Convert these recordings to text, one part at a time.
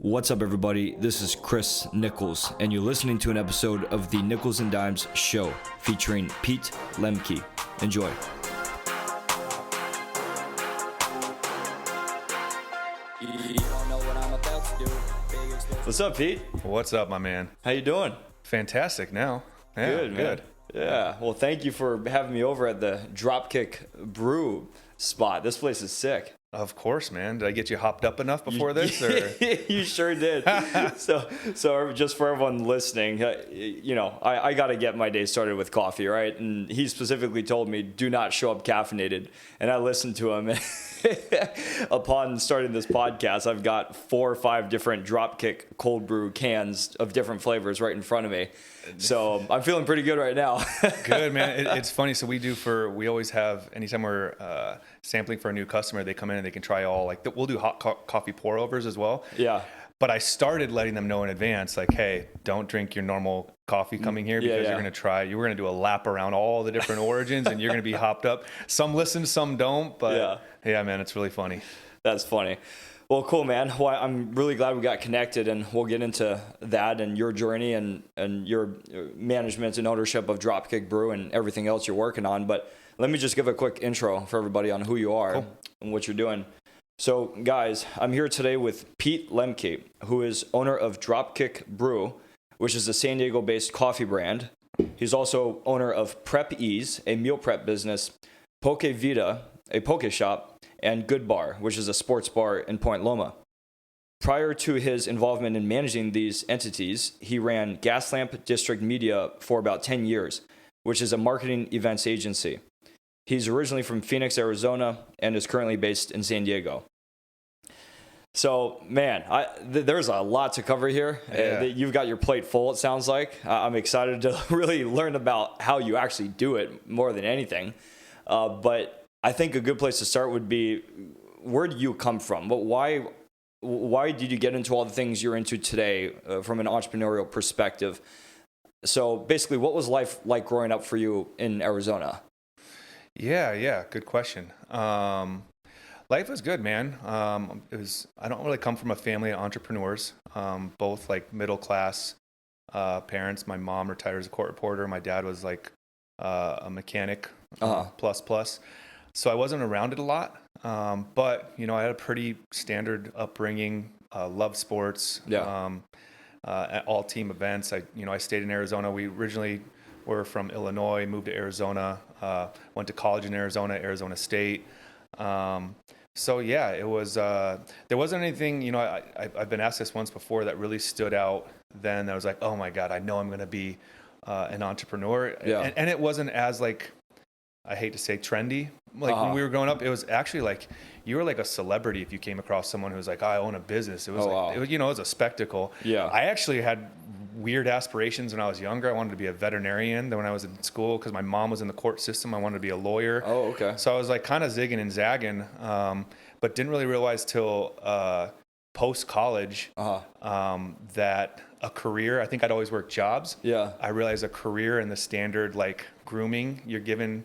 What's up, everybody? This is Chris Nichols, and you're listening to an episode of the Nichols and Dimes Show featuring Pete Lemke. Enjoy. What's up, Pete? What's up, my man? How you doing? Fantastic now. Yeah, Good, man. Yeah. Well, thank you for having me over at the DropKick Brew spot. This place is sick. Of course, man. Did I get you hopped up enough before this? Or? You sure did. So just for everyone listening, I got to get my day started with coffee, right? And he specifically told me, do not show up caffeinated. And I listened to him. Upon starting this podcast, I've got 4 or 5 different DropKick cold brew cans of different flavors right in front of me. So I'm feeling pretty good right now. Good, man. It's funny. So we always have, anytime we're sampling for a new customer, they come in and they can try all, we'll do hot coffee pour overs as well. Yeah. But I started letting them know in advance, like, hey, don't drink your normal coffee coming here because you're going to do a lap around all the different origins and you're going to be hopped up. Some listen, some don't, but yeah, man, it's really funny. That's funny. Well, cool, man. Well, I'm really glad we got connected, and we'll get into that and your journey and your management and ownership of DropKick Brew and everything else you're working on. But let me just give a quick intro for everybody on who you are and what you're doing. So, guys, I'm here today with Pete Lemke, who is owner of DropKick Brew, which is a San Diego-based coffee brand. He's also owner of PrepEaze, a meal prep business, Vida, a poke shop, and GoodBar, which is a sports bar in Point Loma. Prior to his involvement in managing these entities, he ran Gaslamp District Media for about 10 years, which is a marketing events agency. He's originally from Phoenix, Arizona, and is currently based in San Diego. So, man, there's a lot to cover here. Yeah. You've got your plate full, it sounds like. I'm excited to really learn about how you actually do it more than anything. But I think a good place to start would be, where do you come from? But why did you get into all the things you're into today from an entrepreneurial perspective? So basically, what was life like growing up for you in Arizona? Yeah, good question. Life was good, man. I don't really come from a family of entrepreneurs, both like middle class parents. My mom retired as a court reporter. My dad was like a mechanic, plus. So I wasn't around it a lot, but I had a pretty standard upbringing. Loved sports. At all team events. I stayed in Arizona. We originally were from Illinois, moved to Arizona, went to college in Arizona State. So yeah, it was. There wasn't anything. I've been asked this once before that really stood out. Then I was like, oh my God, I know I'm going to be an entrepreneur. Yeah. And it wasn't as I hate to say trendy. When we were growing up, it was actually like you were like a celebrity if you came across someone who was like, I own a business. It was it was a spectacle. Yeah. I actually had weird aspirations when I was younger. I wanted to be a veterinarian. Then when I was in school, because my mom was in the court system, I wanted to be a lawyer. Oh, okay. So I was like kind of zigging and zagging, but didn't really realize till post-college that a career, I think I'd always worked jobs. Yeah. I realized a career in the standard grooming you're given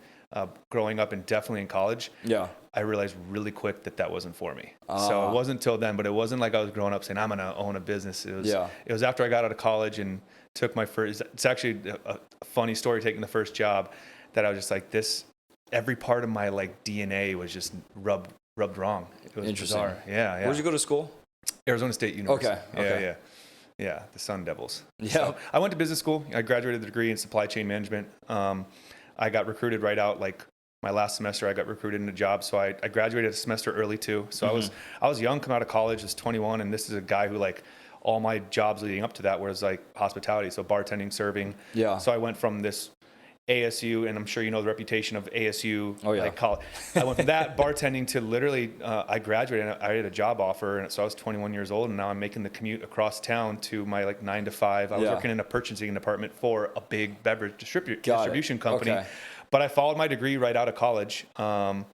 growing up and definitely in college. Yeah. I realized really quick that wasn't for me. So it wasn't till then, but it wasn't like I was growing up saying I'm going to own a business. It was after I got out of college and took my first, it's actually a funny story taking the first job that I was just like every part of my DNA was just rubbed wrong. It was bizarre. Yeah. Where'd you go to school? Arizona State University. Okay. Yeah. The Sun Devils. Yeah. So I went to business school. I graduated with a degree in supply chain management. I got recruited right out, my last semester, I got recruited into jobs. So I graduated a semester early too. So I was young, coming out of college, I was 21. And this is a guy who all my jobs leading up to that was hospitality. So bartending, serving. Yeah. So I went from this ASU, and I'm sure you know the reputation of ASU. Oh yeah. College. I went from that bartending to literally, I graduated and I had a job offer. And so I was 21 years old, and now I'm making the commute across town to my 9 to 5. I was working in a purchasing department for a big beverage distribution company. Okay. But I followed my degree right out of college, and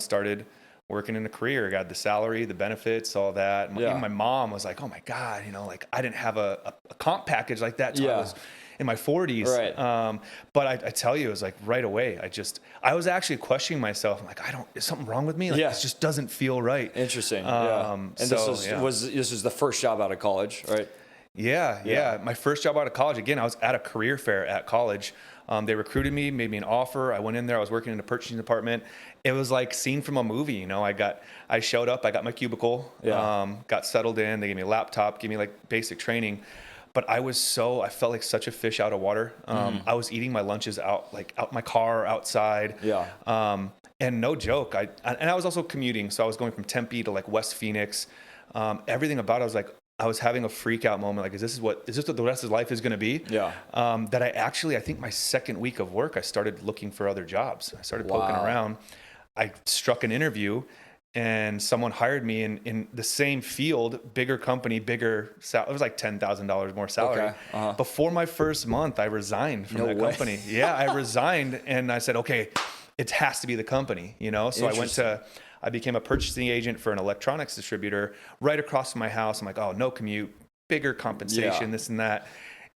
started working in a career, got the salary, the benefits, all that. Yeah. Even my mom was like, oh my God, like I didn't have a comp package like that till I was in my 40s. Right. But I tell you, it was like right away. I was actually questioning myself. I'm like, is something wrong with me? Like, this just doesn't feel right. Interesting. And this was the first job out of college, right? Yeah. My first job out of college, again, I was at a career fair at college. They recruited me, made me an offer. I went in there. I was working in the purchasing department. It was like scene from a movie. I showed up. I got my cubicle. Got settled in. They gave me a laptop. Gave me like basic training. But I felt like such a fish out of water. I was eating my lunches out my car, outside. And no joke, I was also commuting. So I was going from Tempe to like West Phoenix. Everything about it, I was having a freak out moment. Like, is this what the rest of life is going to be? That I think my second week of work, I started looking for other jobs. I started poking around. I struck an interview, and someone hired me in the same field, bigger company, bigger salary. It was like $10,000 more salary. Before my first month, I resigned from that company. I resigned, and I said, okay, it has to be the company, So I became a purchasing agent for an electronics distributor right across from my house. I'm like, oh, no commute, bigger compensation, this and that.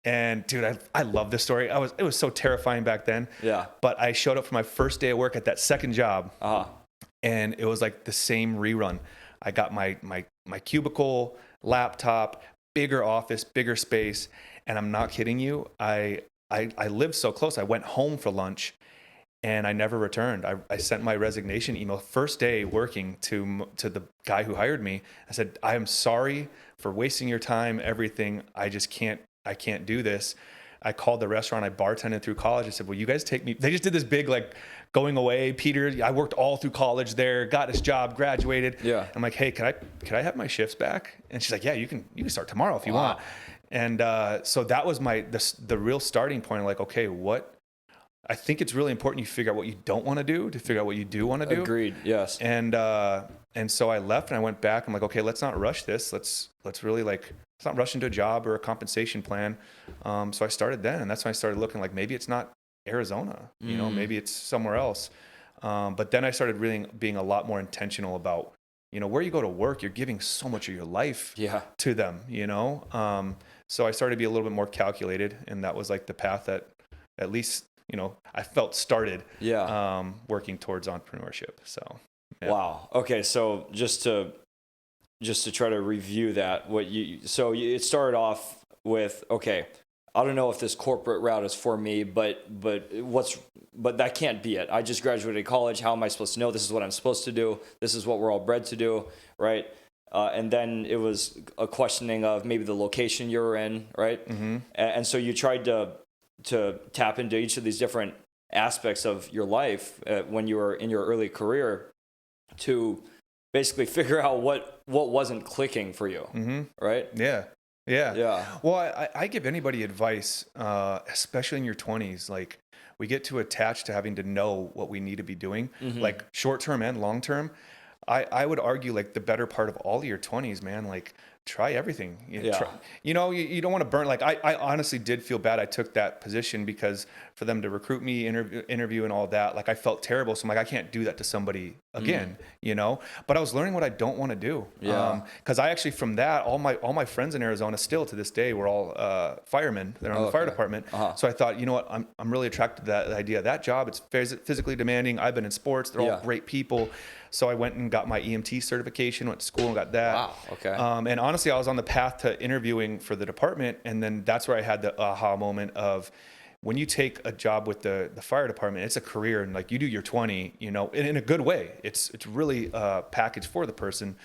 And dude, I love this story. It was so terrifying back then. But I showed up for my first day of work at that second job. And it was like the same rerun. I got my cubicle, laptop, bigger office, bigger space. And I'm not kidding you. I lived so close. I went home for lunch. And I never returned. I sent my resignation email first day working to the guy who hired me. I said, I am sorry for wasting your time, everything. I can't do this. I called the restaurant I bartended through college. I said, will you guys take me? They just did this big, like, going away. Peter, I worked all through college there, got this job, graduated. I'm like, hey, could I have my shifts back? And she's like, yeah, you can start tomorrow if you want. And so that was the real starting point. Like, okay, I think it's really important you figure out what you don't want to do to figure out what you do want to do. Agreed. Yes. And so I left and I went back. I'm like, okay, let's not rush this. Let's really let's not rush into a job or a compensation plan. So I started then, and that's when I started looking like maybe it's not Arizona, maybe it's somewhere else. But then I started really being a lot more intentional about, where you go to work, you're giving so much of your life to them, So I started to be a little bit more calculated, and that was like the path that at least, I felt started working towards entrepreneurship. So, Wow. Okay. So just to try to review that, it started off with, okay, I don't know if this corporate route is for me, but that can't be it. I just graduated college. How am I supposed to know? This is what I'm supposed to do. This is what we're all bred to do. Right. And then it was a questioning of maybe the location you were in. Right. And so you tried to tap into each of these different aspects of your life when you were in your early career to basically figure out what wasn't clicking for you. Right. Yeah. Well, I give anybody advice, especially in your 20s. Like, we get too attached to having to know what we need to be doing, like short term and long term. I would argue like the better part of all of your 20s, man, like try everything. You don't want to burn. Like I honestly did feel bad. I took that position because for them to recruit me, interview and all that, like I felt terrible. So I'm like, I can't do that to somebody again, but I was learning what I don't want to do. Cause I actually, from that, all my friends in Arizona still to this day, we're all firemen. They're on the fire department. So I thought, you know what, I'm really attracted to that idea. That job, it's physically demanding. I've been in sports. They're all great people. So I went and got my EMT certification, went to school and got that. Wow. Okay. And honestly, I was on the path to interviewing for the department. And then that's where I had the aha moment of when you take a job with the fire department, it's a career, and like you do your 20, in a good way. It's really a package for the person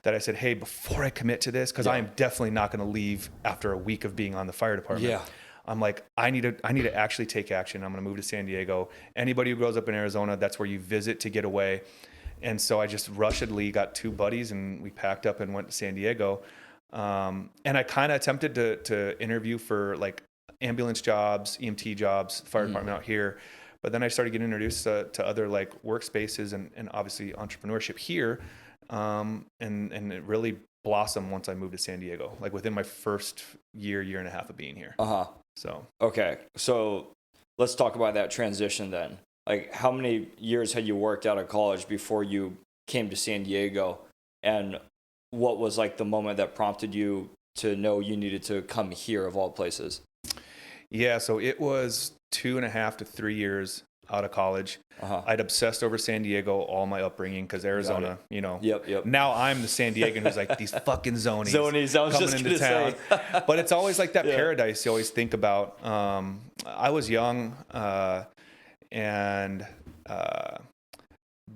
that I said, hey, before I commit to this, because I am definitely not going to leave after a week of being on the fire department. I'm like, I need to actually take action. I'm going to move to San Diego. Anybody who grows up in Arizona, that's where you visit to get away. And so I just rushedly got two buddies and we packed up and went to San Diego. And I kind of attempted to interview for like ambulance jobs, EMT jobs, fire department out here. But then I started getting introduced to other like workspaces and obviously entrepreneurship here. And it really blossomed once I moved to San Diego, like within my first year and a half of being here. So, okay. So let's talk about that transition then. Like, how many years had you worked out of college before you came to San Diego, and what was like the moment that prompted you to know you needed to come here of all places? Yeah, so it was 2.5 to 3 years out of college. I'd obsessed over San Diego all my upbringing because Arizona, Yep. Now I'm the San Diegan who's like, these fucking zonies I was coming just into gonna town. say. But it's always like that paradise you always think about. I was young, and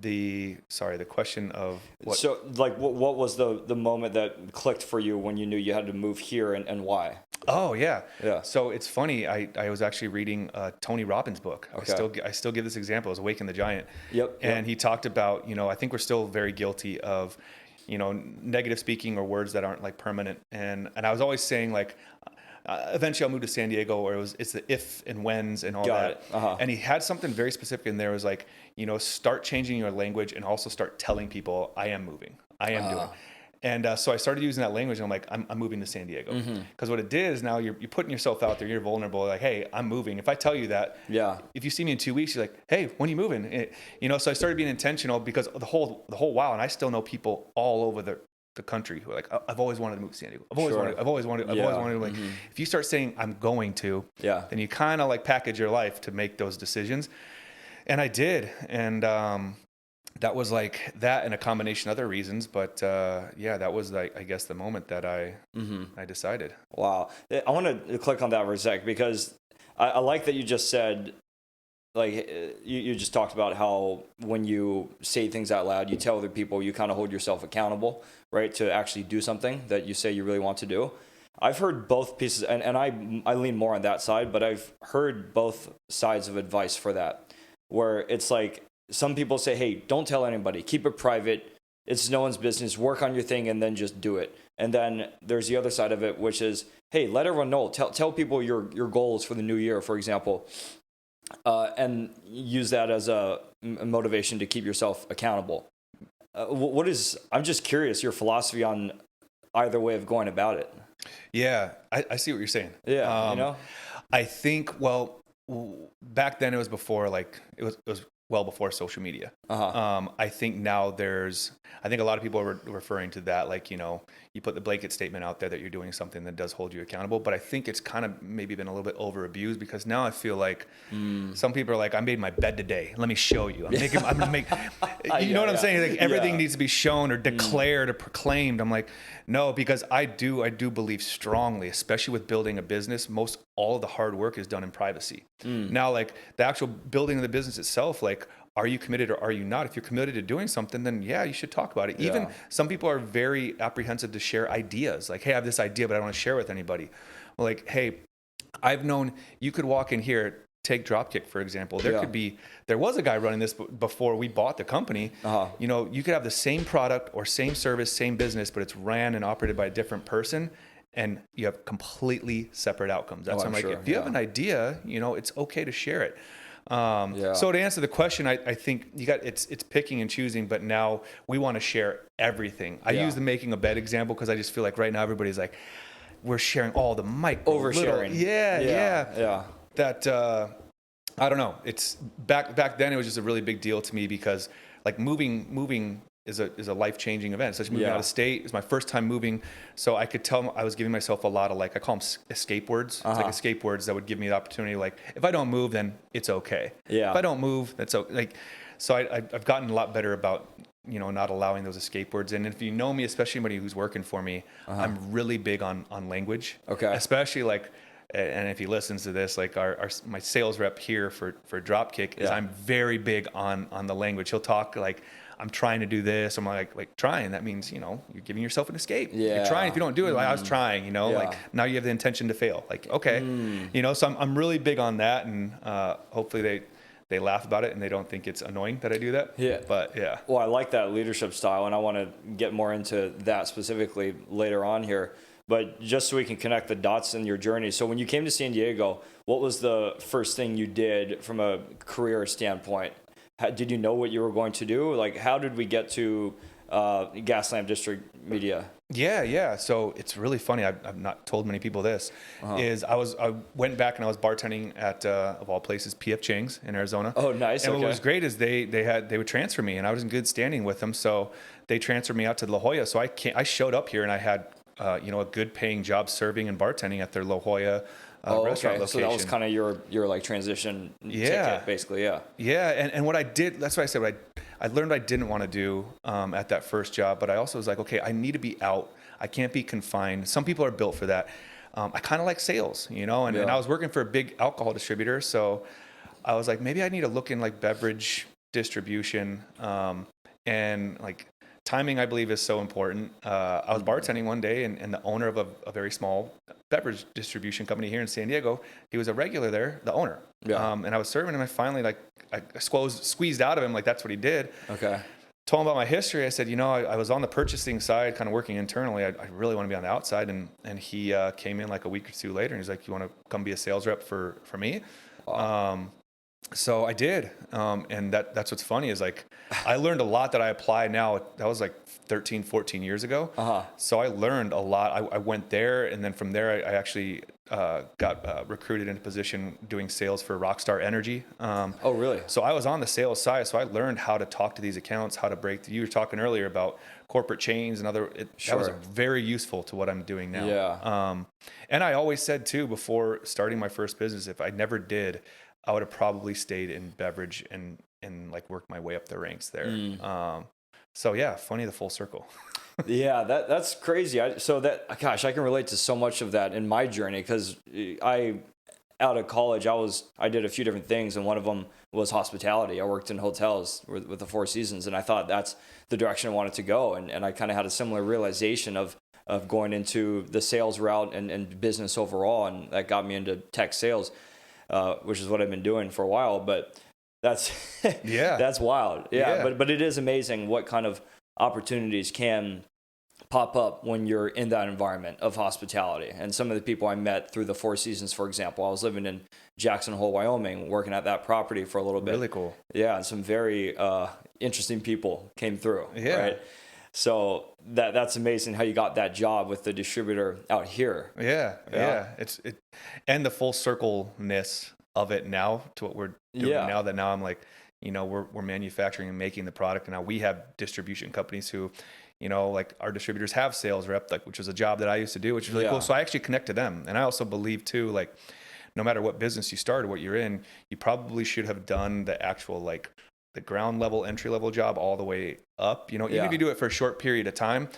the question of what? So like what was the moment that clicked for you when you knew you had to move here, and why? Oh yeah. Yeah. So it's funny. I was actually reading Tony Robbins' book. Okay. I still give this example. It was Awaken the Giant. Yep. And he talked about, I think we're still very guilty of, negative speaking or words that aren't like permanent. And I was always saying like, eventually I'll move to San Diego, or it's the if and whens and all that. And he had something very specific in there. It was like, start changing your language and also start telling people I am moving. I am doing. And so I started using that language, and I'm like, I'm moving to San Diego. Because what it did is now you're putting yourself out there. You're vulnerable. Like, hey, I'm moving. If I tell you that, if you see me in 2 weeks, you're like, hey, when are you moving? So I started being intentional because the whole while, and I still know people all over the country who are like, I've always wanted to move to San Diego. I've always wanted to. Like, if you start saying I'm going to, then you kind of like package your life to make those decisions. And I did. And, that was like that and a combination of other reasons. But that was like, I guess, the moment that I decided. Wow. I want to click on that for a sec, because I like that you just said, like, you just talked about how when you say things out loud, you tell other people, you kind of hold yourself accountable, right, to actually do something that you say you really want to do. I've heard both pieces, and I lean more on that side, but I've heard both sides of advice for that, where it's like, some people say, hey, don't tell anybody, keep it private, it's no one's business, work on your thing and then just do it. And then there's the other side of it, which is, hey, let everyone know, tell people your goals for the new year, for example, and use that as a motivation to keep yourself accountable. I'm just curious, your philosophy on either way of going about it. Yeah, I see what you're saying. Yeah, I think, well, back then it was before, like, it was well before social media. I think now I think a lot of people are referring to that, like, you put the blanket statement out there that you're doing something that does hold you accountable. But I think it's kind of maybe been a little bit over abused, because now I feel like some people are like, I made my bed today. Let me show you. I'm gonna make, you know what I'm saying? Like, everything needs to be shown or declared or proclaimed. I'm like, no, because I do believe strongly, especially with building a business, all of the hard work is done in privacy. Now, like, the actual building of the business itself, like, are you committed or are you not? If you're committed to doing something, then you should talk about it. Even some people are very apprehensive to share ideas. Like, hey, I have this idea, but I don't want to share with anybody. Like, hey, I've known, you could walk in here, take DropKick, for example. There was a guy running this before we bought the company. You could have the same product or same service, same business, but it's ran and operated by a different person, and you have completely separate outcomes. That's why I'm like, if you have an idea, it's okay to share it. So to answer the question, I think it's picking and choosing, but now we want to share everything. I use the making a bed example because I just feel like right now everybody's like, we're sharing all the oversharing. Yeah. That I don't know. It's back then it was just a really big deal to me, because like moving is a life-changing event. Such moving out of state. It was my first time moving. So I could tell I was giving myself a lot of, like, I call them escape words. It's like escape words that would give me the opportunity. Like, if I don't move, then it's okay. If I don't move, that's okay. Like, so I've gotten a lot better about, not allowing those escape words. And if you know me, especially anybody who's working for me, I'm really big on language. Okay. Especially like, and if he listens to this, like my sales rep here for DropKick is, I'm very big on the language. He'll talk like, I'm trying to do this. I'm like trying. That means, you're giving yourself an escape. You're trying. If you don't do it, like I was trying, like now you have the intention to fail. Like, okay, so I'm really big on that. And hopefully they laugh about it and they don't think it's annoying that I do that. Yeah. But yeah. Well, I like that leadership style, and I want to get more into that specifically later on here. But just so we can connect the dots in your journey. So when you came to San Diego, what was the first thing you did from a career standpoint? Did you know what you were going to do? Like, how did we get to Gaslamp District Media? Yeah. So it's really funny. I've not told many people this. Is I went back and I was bartending at of all places PF Chang's in Arizona. Oh, nice. And okay. what was great is they would transfer me, and I was in good standing with them. So they transferred me out to La Jolla. So I showed up here and I had a good paying job serving and bartending at their La Jolla restaurant location. So that was kind of your like transition ticket, basically. Yeah. And what I did, that's what I said. I learned I didn't want to do at that first job, but I also was like, okay, I need to be out. I can't be confined. Some people are built for that. I kind of like sales, and I was working for a big alcohol distributor. So I was like, maybe I need to look in like beverage distribution, and like timing, I believe, is so important. I was bartending one day, and the owner of a very small beverage distribution company here in San Diego, he was a regular there, the owner. And I was serving him. I finally I squeezed out of him, like that's what he did. Okay. Told him about my history. I said, I was on the purchasing side, kind of working internally. I really want to be on the outside. And he came in like a week or two later, and he's like, you want to come be a sales rep for me? Wow. So I did. And that's what's funny is like, I learned a lot that I apply now. That was like 13, 14 years ago. So I learned a lot. I went there, and then from there, I actually got recruited into a position doing sales for Rockstar Energy. Oh, really? So I was on the sales side. So I learned how to talk to these accounts, how to break. You were talking earlier about corporate chains and other. That was very useful to what I'm doing now. Yeah. And I always said too, before starting my first business, if I never did, I would have probably stayed in beverage and like worked my way up the ranks there. So yeah, funny the full circle. Yeah, that's crazy. I can relate to so much of that in my journey, because out of college, I did a few different things, and one of them was hospitality. I worked in hotels with the Four Seasons, and I thought that's the direction I wanted to go. And I kind of had a similar realization of going into the sales route and business overall, and that got me into tech sales, which is what I've been doing for a while. But that's that's wild. Yeah. But it is amazing what kind of opportunities can pop up when you're in that environment of hospitality. And some of the people I met through the Four Seasons, for example, I was living in Jackson Hole, Wyoming, working at that property for a little bit. Really cool. Yeah, and some very interesting people came through. Yeah. Right? So that's amazing how you got that job with the distributor out here. Yeah. And the full circle-ness of it now to what we're doing now, that now I'm like, we're manufacturing and making the product, and now we have distribution companies who, like our distributors have sales rep, like, which was a job that I used to do, which is really cool. So I actually connect to them. And I also believe too, like, no matter what business you start or what you're in, you probably should have done the actual, like, the ground level, entry level job all the way up. Even if you do it for a short period of time,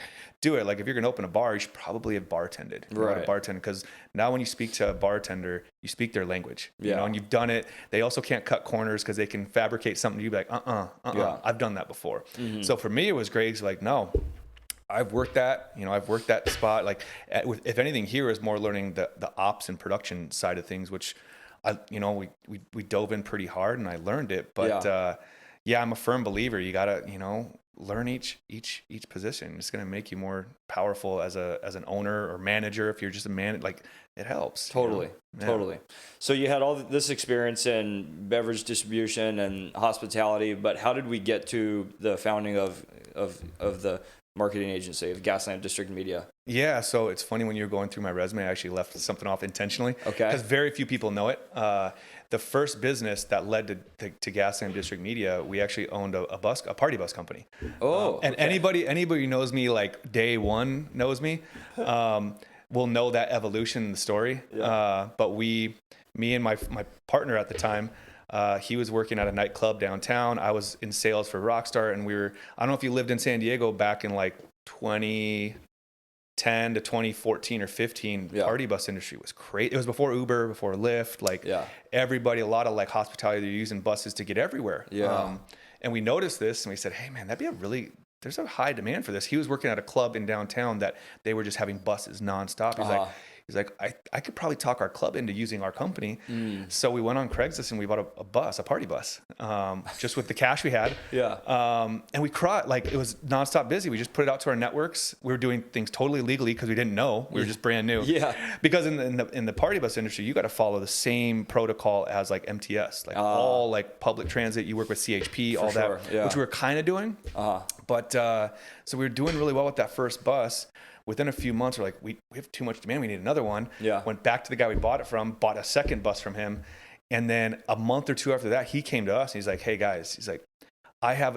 do it. Like if you're going to open a bar, you should probably have bartended. Right. Because now when you speak to a bartender, you speak their language. And you've done it. They also can't cut corners because they can fabricate something. You'd be like, I've done that before. Mm-hmm. So for me, it was great. It's like, no, I've worked that. I've worked that spot. Like, if anything, here is more learning the ops and production side of things, which we dove in pretty hard, and I learned it. But I'm a firm believer. You gotta learn each position. It's gonna make you more powerful as an owner or manager. If you're just a man, like, it helps. Totally. So you had all this experience in beverage distribution and hospitality, but how did we get to the founding of the marketing agency of Gaslamp District Media? Yeah, so it's funny, when you were going through my resume, I actually left something off intentionally. Okay. Because very few people know it. The first business that led to Gaslamp District Media, we actually owned a party bus company. And anybody who knows me, like day one knows me, will know that evolution in the story. Yeah. But me and my partner at the time, he was working at a nightclub downtown. I was in sales for Rockstar, and I don't know if you lived in San Diego back in like 2010 to 2014 or 15, party bus industry was crazy. It was before Uber, before Lyft, everybody, a lot of like hospitality, they're using buses to get everywhere. Yeah. And we noticed this, and we said, hey man, there's a high demand for this. He was working at a club in downtown that they were just having buses nonstop. He's like, I could probably talk our club into using our company. So we went on Craigslist and we bought a party bus, just with the cash we had. Yeah. And we cried, like, it was nonstop busy. We just put it out to our networks. We were doing things totally legally because we didn't know. We were just brand new. Yeah. Because in the party bus industry, you got to follow the same protocol as like MTS, like all like public transit. You work with CHP, all that, which we were kind of doing. But so we were doing really well with that first bus. within a few months, we're like, we have too much demand. We need another one. Yeah. Went back to the guy we bought it from, bought a second bus from him. And then a month or two after that, he came to us and he's like, hey guys, he's like,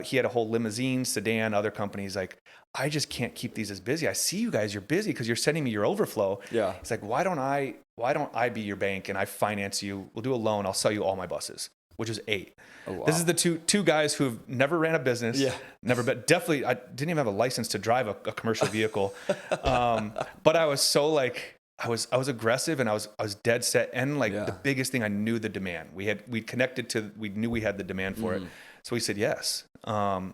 he had a whole limousine, sedan, other companies. Like, I just can't keep these as busy. I see you guys, you're busy because you're sending me your overflow. Yeah. He's like, why don't I be your bank and I finance you? We'll do a loan. I'll sell you all my buses, which is 8. Oh, wow. This is the two guys who've never ran a business. Yeah. Never, but definitely, I didn't even have a license to drive a commercial vehicle. But I was so like, I was aggressive and I was dead set. And like the biggest thing, I knew the demand. We connected to, we knew we had the demand for it. So we said yes.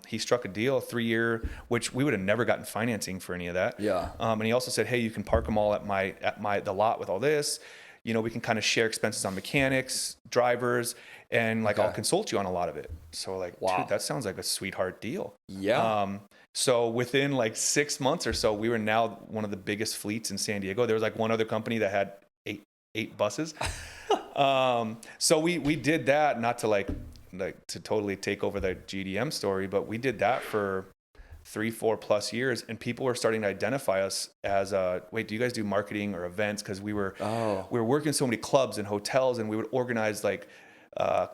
He struck a deal, 3-year, which we would have never gotten financing for any of that. Yeah. And he also said, hey, you can park them all at the lot with all this. You know, we can kind of share expenses on mechanics, drivers, and like I'll consult you on a lot of it. So we're like, dude, that sounds like a sweetheart deal. Yeah. So within like 6 months or so, we were now one of the biggest fleets in San Diego. There was like one other company that had eight buses. So we did that, not to like to totally take over the GDM story, but we did that for 3-4 plus years, and people were starting to identify us as wait, do you guys do marketing or events? Because we were working so many clubs and hotels, and we would organize like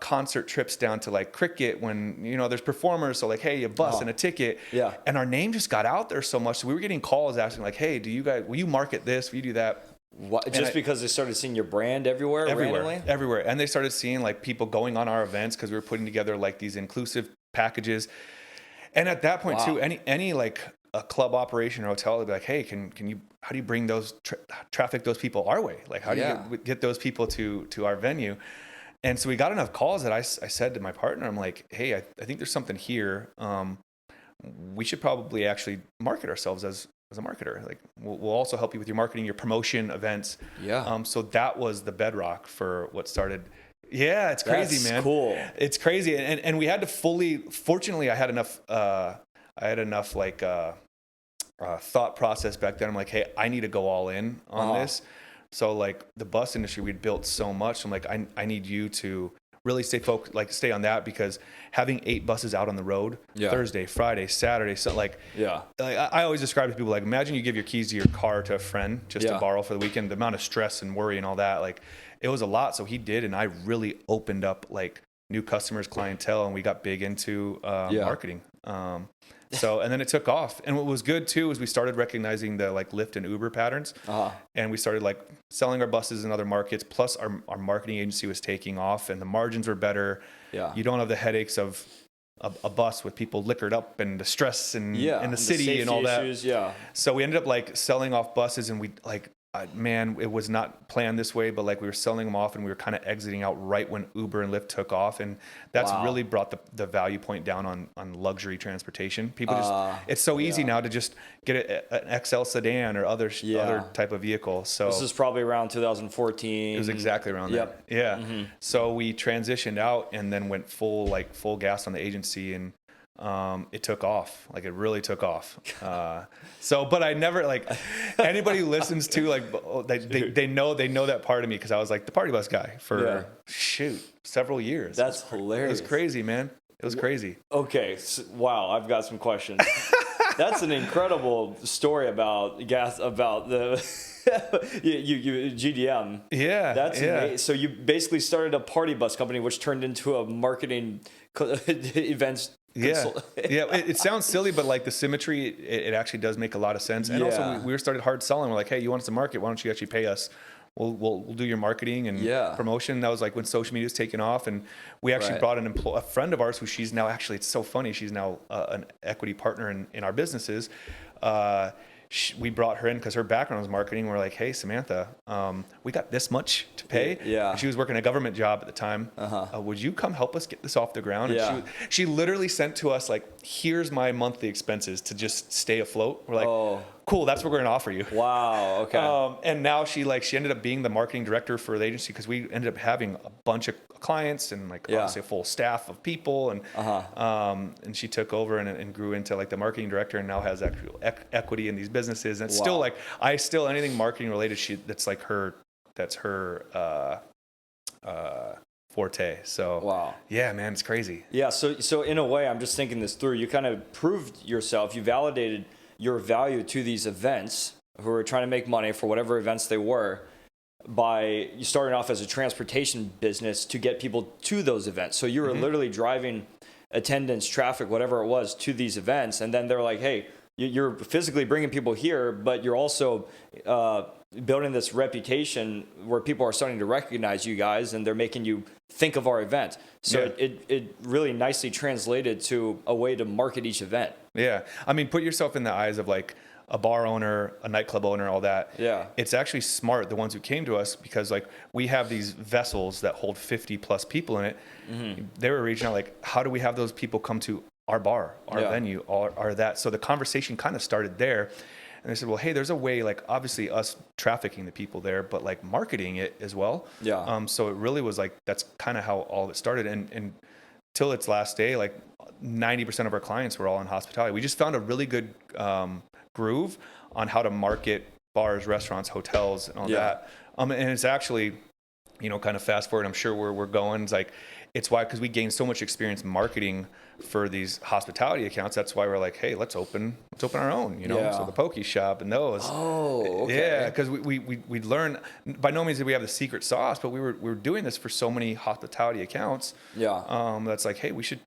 concert trips down to like cricket when, you know, there's performers. So like, hey, a bus and a ticket. Yeah. And our name just got out there so much. So we were getting calls asking like, hey, will you market this? Will you do that? What, just because they started seeing your brand everywhere. And they started seeing like people going on our events because we were putting together like these inclusive packages. And at that point too, any like a club operation or hotel would be like, hey, can you, how do you bring those traffic those people our way? Like, how do you get those people to our venue? And so we got enough calls that I said to my partner, I'm like, hey, I think there's something here. We should probably actually market ourselves as a marketer. Like we'll also help you with your marketing, your promotion, events. Yeah. So that was the bedrock for what started. Yeah, it's crazy, man. That's cool. It's crazy. And we had to fortunately I had enough like thought process back then. I'm like, hey, I need to go all in on this. So like the bus industry, we'd built so much. I'm like, I need you to really stay focused, like stay on that, because having 8 buses out on the road, Thursday, Friday, Saturday, so like, I always describe to people, like, imagine you give your keys to your car to a friend just to borrow for the weekend, the amount of stress and worry and all that, like it was a lot. So he did. And I really opened up like new customers, clientele, and we got big into marketing. So, and then it took off. And what was good too is we started recognizing the like Lyft and Uber patterns. And we started like selling our buses in other markets. Plus our marketing agency was taking off and the margins were better. Yeah. You don't have the headaches of a bus with people liquored up and the stress and in the city and all that. Issues, so we ended up like selling off buses, and we like, man, it was not planned this way, but like we were selling them off and we were kind of exiting out right when Uber and Lyft took off. And that's really brought the value point down on luxury transportation. People it's so easy now to just get an XL sedan or other type of vehicle. So this is probably around 2014. It was exactly around that. Yeah. Mm-hmm. So we transitioned out and then went full gas on the agency, and it took off. Like it really took off. But I never, like, anybody who listens to like they know that part of me, because I was like the party bus guy for several years. That's hilarious. It was crazy, man. It was crazy. Okay, so, wow, I've got some questions. That's an incredible story about the you GDM. Yeah, that's amazing. So you basically started a party bus company, which turned into a marketing events. It sounds silly, but like the symmetry, it actually does make a lot of sense. And also we started hard selling. We're like, hey, you want us to market? Why don't you actually pay us? We'll do your marketing and promotion. That was like when social media was taking off, and we actually brought a friend of ours who she's now actually, it's so funny, she's now an equity partner in our businesses. We brought her in because her background was marketing. We're like, hey, Samantha, we got this much to pay. Yeah. She was working a government job at the time. Would you come help us get this off the ground? And she literally sent to us like, here's my monthly expenses to just stay afloat. We're like, cool, that's what we're going to offer you. Wow. Okay. And now she ended up being the marketing director for the agency, because we ended up having a bunch of clients and like obviously a full staff of people. And she took over and grew into like the marketing director, and now has actual equity in these businesses. And it's still like, anything marketing related, that's her forte. So yeah, man, it's crazy. Yeah. So in a way, I'm just thinking this through. You kind of proved yourself. You validated your value to these events who were trying to make money for whatever events they were by starting off as a transportation business to get people to those events. So you were literally driving attendance, traffic, whatever it was, to these events. And then they're like, hey, you're physically bringing people here, but you're also building this reputation where people are starting to recognize you guys, and they're making you think of our event. So it really nicely translated to a way to market each event. Yeah. I mean, put yourself in the eyes of like a bar owner, a nightclub owner, all that. Yeah. It's actually smart, the ones who came to us, because like we have these vessels that hold 50 plus people in it. They were reaching out like, how do we have those people come to our bar, our venue, or that? So the conversation kind of started there. And they said, well, hey, there's a way, like obviously us trafficking the people there, but like marketing it as well. Yeah. So it really was like, that's kind of how all of it started. And till its last day, like 90% of our clients were all in hospitality. We just found a really good groove on how to market bars, restaurants, hotels, and all that. And it's actually, you know, kind of fast forward, I'm sure where we're going. It's like, it's why, because we gained so much experience marketing for these hospitality accounts. That's why we're like, hey, let's open our own, you know? So the Poke Shop and those. Oh, okay. Yeah, because we learned, by no means did we have the secret sauce, but we were doing this for so many hospitality accounts. Yeah. That's like, hey, we should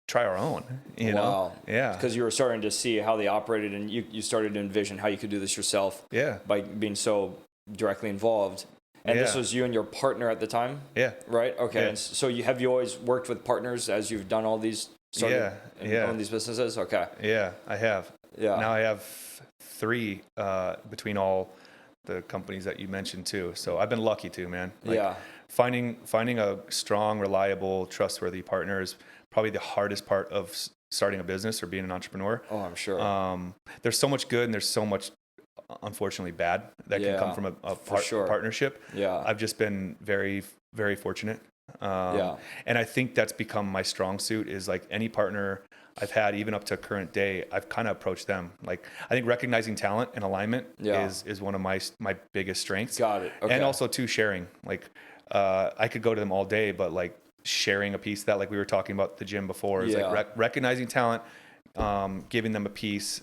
try our own, you know? Yeah. Because you were starting to see how they operated, and you started to envision how you could do this yourself. Yeah. By being so directly involved. And this was you and your partner at the time? Yeah. Right? Okay. Yeah. And so have you always worked with partners as you've done all these, owned these businesses? Okay. Yeah, I have. Yeah. Now I have 3 between all the companies that you mentioned too. So I've been lucky too, man. Like, finding a strong, reliable, trustworthy partner is probably the hardest part of starting a business or being an entrepreneur. Oh, I'm sure. There's so much good and there's so much, unfortunately, bad that can come from a partnership. Yeah. I've just been very, very fortunate. And I think that's become my strong suit, is like any partner I've had, even up to current day, I've kind of approached them. Like, I think recognizing talent and alignment is one of my biggest strengths. Got it. Okay. And also too, sharing. Like, I could go to them all day, but like sharing a piece of that, like we were talking about the gym before, is like recognizing talent, giving them a piece.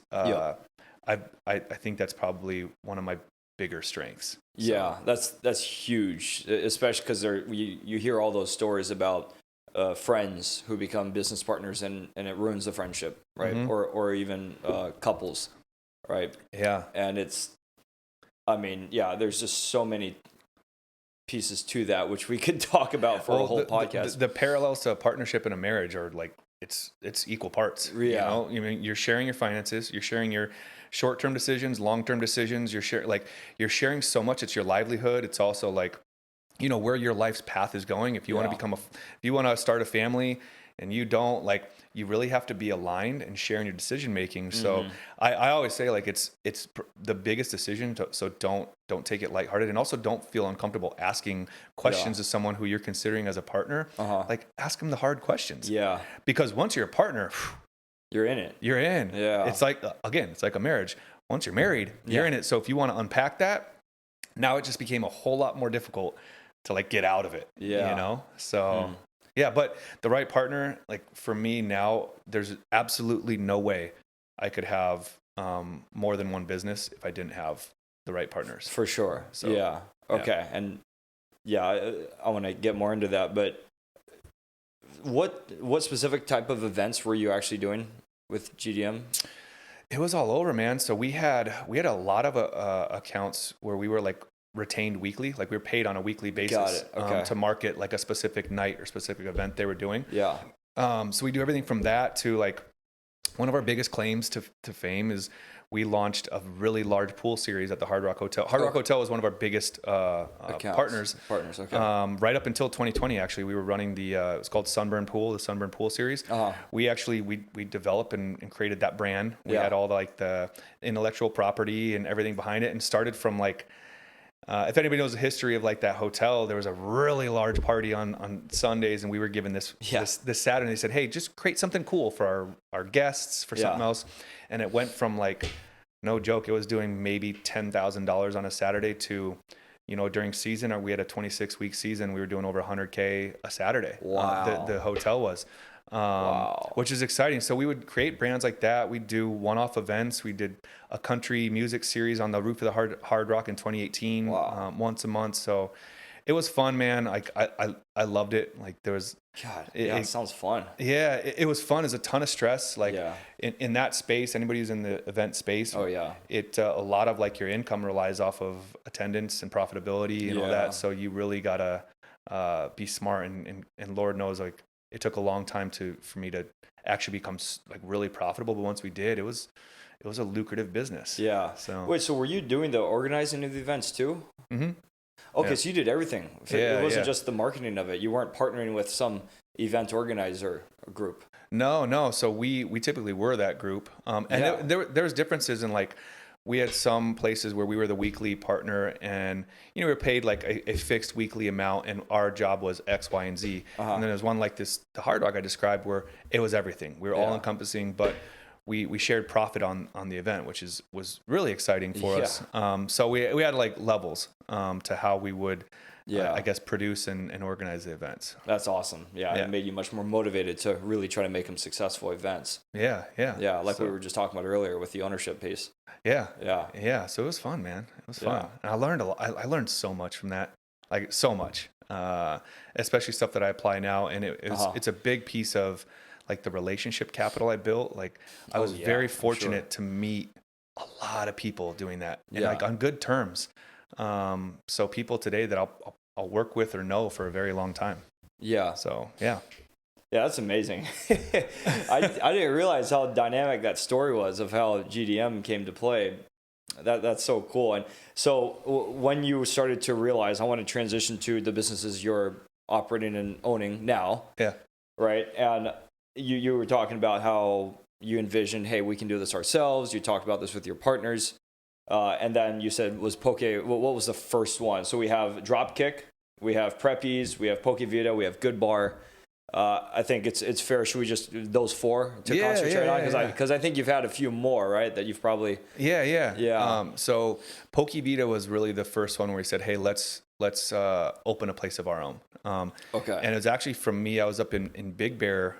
I think that's probably one of my bigger strengths. So. Yeah, that's huge, especially because you hear all those stories about friends who become business partners and it ruins the friendship, right? Or even couples, right? Yeah. And there's just so many pieces to that, which we could talk about for a whole podcast. The parallels to a partnership and a marriage are like, it's equal parts. Yeah. You know, I mean, you're sharing your finances, you're sharing your short-term decisions, long-term decisions. You're sharing so much. It's your livelihood. It's also like, you know, where your life's path is going. If you want to if you want to start a family and you don't, like, you really have to be aligned and sharing your decision making. So I always say, like, it's the biggest decision. So don't take it lighthearted, and also don't feel uncomfortable asking questions to someone who you're considering as a partner. Like, ask them the hard questions. Yeah. Because once you're a partner, you're in it. You're in. Yeah. It's like, again, it's like a marriage. Once you're married, you're in it. So if you want to unpack that, now it just became a whole lot more difficult to like get out of it. Yeah. You know? So yeah, but the right partner, like for me now, there's absolutely no way I could have more than one business if I didn't have the right partners. For sure. So, yeah. Okay. Yeah. And I want to get more into that, but what specific type of events were you actually doing with GDM? It was all over, man. So we had a lot of accounts where we were like retained weekly, like we were paid on a weekly basis to market like a specific night or specific event they were doing. Yeah. So we do everything from that to like one of our biggest claims to fame is we launched a really large pool series at the Hard Rock Hotel. Hard Rock Hotel was one of our biggest partners. Okay. Right up until 2020, actually, we were running the it's called Sunburn Pool Series. We actually we developed and created that brand. We had all the intellectual property and everything behind it, and started from like. If anybody knows the history of like that hotel, there was a really large party on Sundays, and we were given this Saturday. They said, "Hey, just create something cool for our guests, for something else." And it went from like, no joke, it was doing maybe $10,000 on a Saturday to, you know, during season, we had a 26-week season, we were doing over $100K a Saturday. Wow. The hotel was. Wow. which is exciting. So we would create brands like that. We'd do one-off events. We did a country music series on the roof of the Hard Rock in 2018, Wow. once a month. So it was fun, man. Like I loved it. Like there was, God, it sounds fun. yeah, it was fun. It's a ton of stress. Like Yeah. in that space, anybody who's in the event space, Oh, yeah. it a lot of like your income relies off of attendance and profitability and all Yeah. that. So you really gotta be smart. And Lord knows, like it took a long time for me to actually become like really profitable. But once we did, it was a lucrative business. Yeah. So Wait, so were you doing the organizing of the events too? Mm-hmm. Okay, Yeah. so you did everything. So Yeah, it wasn't yeah. just the marketing of it. You weren't partnering with some event organizer group. No. So we typically were that group. And Yeah. there's differences in like, we had some places where we were the weekly partner and, we were paid like a fixed weekly amount and our job was X, Y, and Z. And then there's one like this, the Hard Rock I described, where it was everything. We were all encompassing, but we shared profit on the event, which was really exciting for us. So we had like levels to how we would, I guess, produce and organize the events. That's awesome. Yeah, it made you much more motivated to really try to make them successful events. Yeah. Yeah, like we were just talking about earlier with the ownership piece. Yeah. So it was fun, man. It was fun. And I learned a lot. I learned so much from that, like so much, especially stuff that I apply now. And it's a big piece of like the relationship capital I built. Like I was very fortunate to meet a lot of people doing that and like on good terms. So people today that I'll work with or know for a very long time. Yeah. So, yeah. Yeah, that's amazing. I didn't realize how dynamic that story was of how GDM came to play. That's so cool. And so when you started to realize, I want to transition to the businesses you're operating and owning now. Yeah. Right. And you were talking about how you envisioned, hey, we can do this ourselves. You talked about this with your partners. And then you said what was the first one? So we have DropKick, we have PrepEaze, we have Vida, we have GoodBar. I think it's fair. Should we just those four to concentrate on? Because I think you've had a few more, right? That you've probably So Vida was really the first one where we said, hey, let's open a place of our own. Okay. And it was actually from me. I was up in Big Bear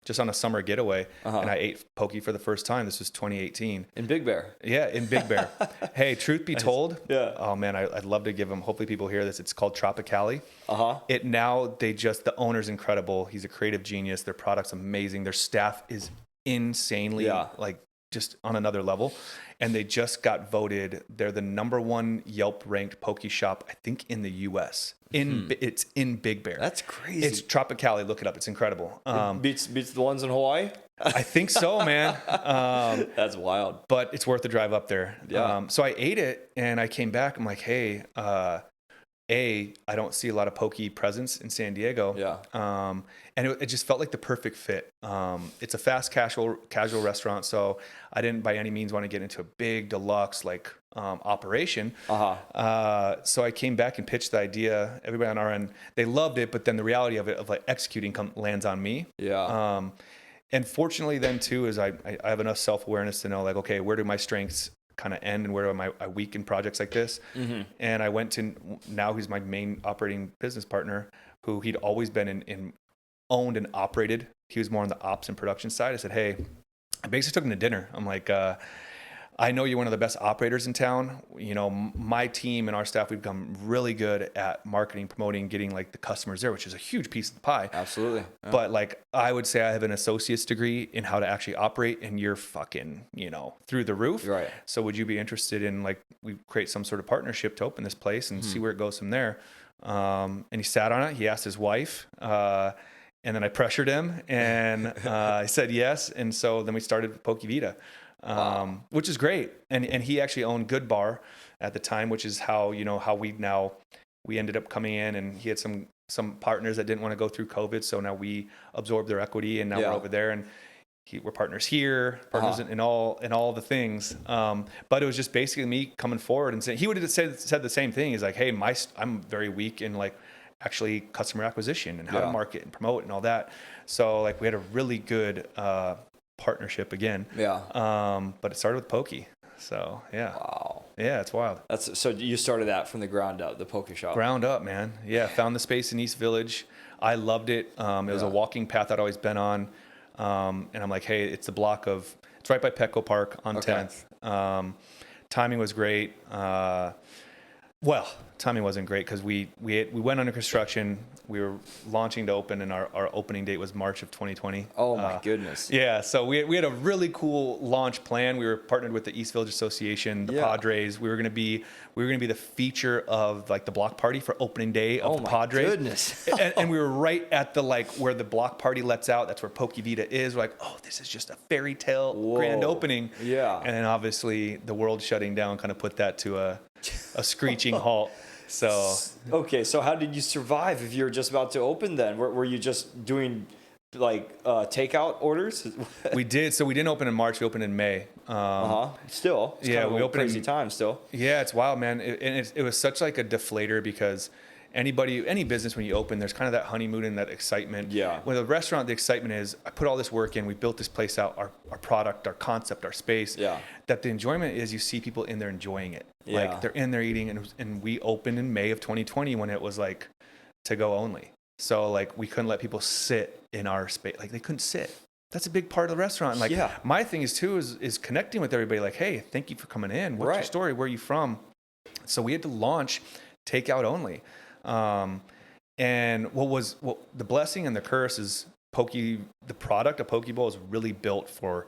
just on a summer getaway, and I ate poke for the first time. This was 2018. In Big Bear? Yeah, in Big Bear. Hey, truth be told, yeah. Oh man, I'd love to give them, hopefully people hear this. It's called Tropicali. The owner's incredible. He's a creative genius. Their product's amazing. Their staff is insanely like just on another level. And they just got voted. They're the #1 Yelp ranked poke shop, I think, in the U.S. It's in Big Bear. That's crazy. It's Tropicali. Look it up. It's incredible. It beats the ones in Hawaii. I think so, man. That's wild. But it's worth the drive up there. Yeah. So I ate it and I came back. I'm like, hey, I don't see a lot of poke presence in San Diego. Yeah. And it just felt like the perfect fit. It's a fast casual restaurant, so I didn't by any means want to get into a big deluxe like operation. So I came back and pitched the idea. Everybody on our end, they loved it, but then the reality of it, of like executing, lands on me. Yeah. And fortunately, then too, is I have enough self-awareness to know like, okay, where do my strengths kind of end and where am I weak in projects like this? And I went to, now he's my main operating business partner, who he'd always been in owned and operated. He was more on the ops and production side. I said, hey, I basically took him to dinner. I'm like, I know you're one of the best operators in town. My team and our staff, we've become really good at marketing, promoting, getting like the customers there, which is a huge piece of the pie. Absolutely. Yeah. But like, I would say I have an associate's degree in how to actually operate, and you're fucking, through the roof. Right. So would you be interested in like, we create some sort of partnership to open this place and see where it goes from there? And he sat on it. He asked his wife, and then I pressured him, and I said yes. And so then we started Vida. Which is great. And he actually owned GoodBar at the time, which is how we ended up coming in, and he had some partners that didn't want to go through COVID. So now we absorbed their equity, and now we're over there, and we're partners here, partners in all the things. But it was just basically me coming forward and saying, he would have said the same thing. He's like, hey, I'm very weak in like actually customer acquisition and how to market and promote and all that. So like we had a really good, partnership again. Yeah. But it started with Pokey. So yeah. Wow. Yeah, it's wild. So you started that from the ground up, the poke shop. Ground up, man. Yeah, found the space in East Village. I loved it. It was a walking path I'd always been on. And I'm like, hey, it's right by Petco Park on 10th. Timing was great. Well, timing wasn't great because we went under construction. We were launching to open, and our opening date was March of 2020. Oh my goodness! Yeah, so we had a really cool launch plan. We were partnered with the East Village Association, the Padres. We were gonna be the feature of like the block party for opening day of the Padres. Oh my goodness! and we were right at the where the block party lets out. That's where Poke Vida is. We're like, oh, this is just a fairy tale grand opening. Yeah. And then obviously the world shutting down kind of put that to a screeching halt. So okay, so how did you survive if you were just about to open then? Were you just doing like takeout orders? We did. So we didn't open in March. We opened in May. Still, it's kind of we opened crazy time still. Yeah, it's wild, man. It was such like a deflator because any business when you open, there's kind of that honeymoon and that excitement. Yeah. With a restaurant, the excitement is I put all this work in. We built this place out, our product, our concept, our space. Yeah. That the enjoyment is you see people in there enjoying it. Yeah. Like they're in there eating, and we opened in May of 2020 when it was like to go only. So like we couldn't let people sit in our space. Like they couldn't sit. That's a big part of the restaurant. Like my thing is too is connecting with everybody. Like, hey, thank you for coming in. What's your story? Where are you from? So we had to launch takeout only. And the blessing and the curse is the product of Poke Bowl is really built for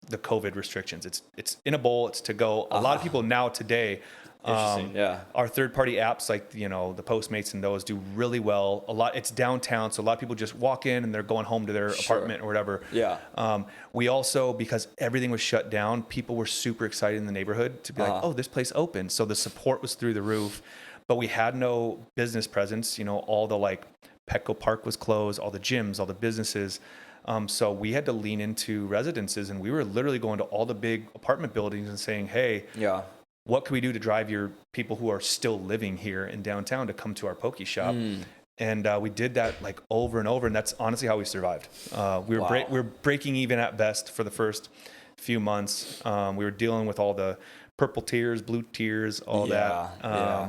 the COVID restrictions. It's in a bowl. It's to go. A lot of people now today, our third party apps like, the Postmates and those do really well. It's downtown. So a lot of people just walk in and they're going home to their apartment or whatever. Yeah. We also, because everything was shut down, people were super excited in the neighborhood to be like, oh, this place opened. So the support was through the roof. But we had no business presence. All the Petco Park was closed, all the gyms, all the businesses. So we had to lean into residences, and we were literally going to all the big apartment buildings and saying, hey, what can we do to drive your people who are still living here in downtown to come to our Poke shop? And we did that over and over. And that's honestly how we survived. We were breaking even at best for the first few months. We were dealing with all the purple tiers, blue tiers, all that.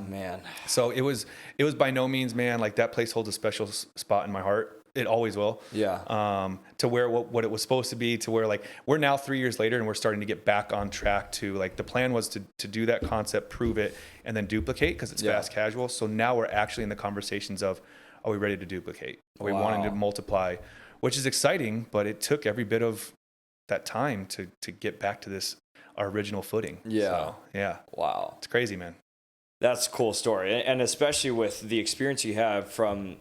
Man. So it was by no means, man, like that place holds a special spot in my heart. It always will. Yeah. To where what it was supposed to be, to where we're now 3 years later and we're starting to get back on track to the plan was to do that concept, prove it, and then duplicate because it's fast casual. So now we're actually in the conversations of, are we ready to duplicate? Are we wanting to multiply? Which is exciting, but it took every bit of that time to get back to our original footing. Yeah. So, yeah. Wow. It's crazy, man. That's a cool story. And especially with the experience you have from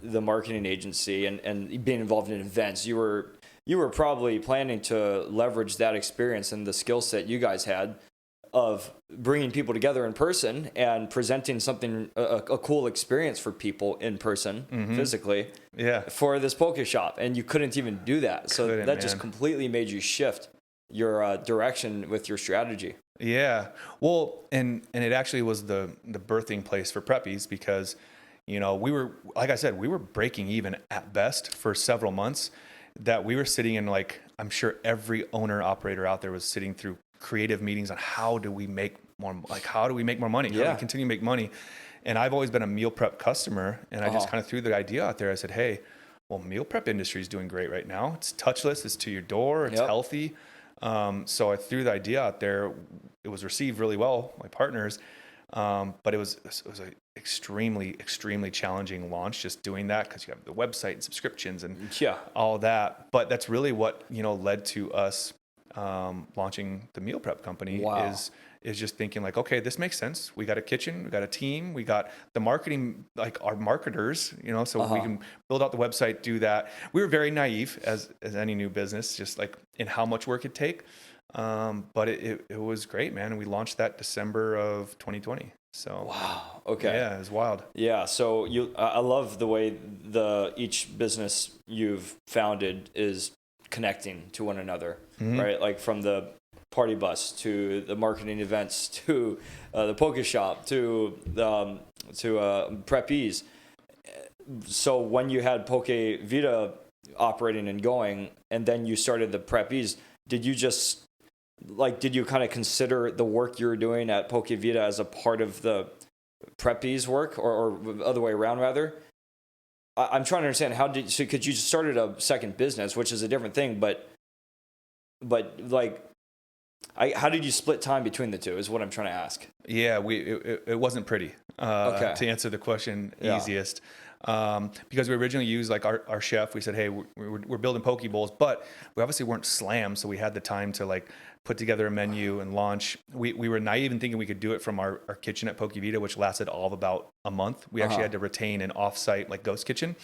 the marketing agency and being involved in events, you were probably planning to leverage that experience and the skill set you guys had of bringing people together in person and presenting something, a cool experience for people in person, physically, for this poke shop. And you couldn't even do that. So that just completely made you shift your direction with your strategy. Yeah. Well, and it actually was the birthing place for PrepEaze because, we were, like I said, we were breaking even at best for several months, that we were sitting in I'm sure every owner operator out there was sitting through creative meetings on how do we make more money? How do we continue to make money? And I've always been a meal prep customer, and I just kind of threw the idea out there. I said, hey, well, meal prep industry is doing great right now. It's touchless. It's to your door. It's healthy. So I threw the idea out there. It was received really well, my partners. But it was an extremely, extremely challenging launch just doing that because you have the website and subscriptions and all that. But that's really what, led to us launching the meal prep company is just thinking okay, this makes sense. We got a kitchen, we got a team, we got the marketing, our marketers, so we can build out the website, do that. We were very naive as any new business, just in how much work it'd take. But it was great, man. And we launched that December of 2020. So wow. Okay. Yeah, it was wild. Yeah. So I love the way each business you've founded is connecting to one another, right? From the party bus to the marketing events to the poke shop to PrepEaze. So when you had Poke Vida operating and going, and then you started the PrepEaze, did you just like, did you kind of consider the work you were doing at Vida as a part of the PrepEaze work, or other way around rather? I'm trying to understand because you started a second business, which is a different thing, but like, how did you split time between the two is what I'm trying to ask. Yeah, it wasn't pretty, Okay. to answer the question easiest. Because we originally used like our chef, we said, hey, we're building poke bowls, but we obviously weren't slammed. So we had the time to like put together a menu and launch. We were naive in thinking we could do it from our kitchen at Vida, which lasted all of about a month. We actually had to retain an offsite like ghost kitchen.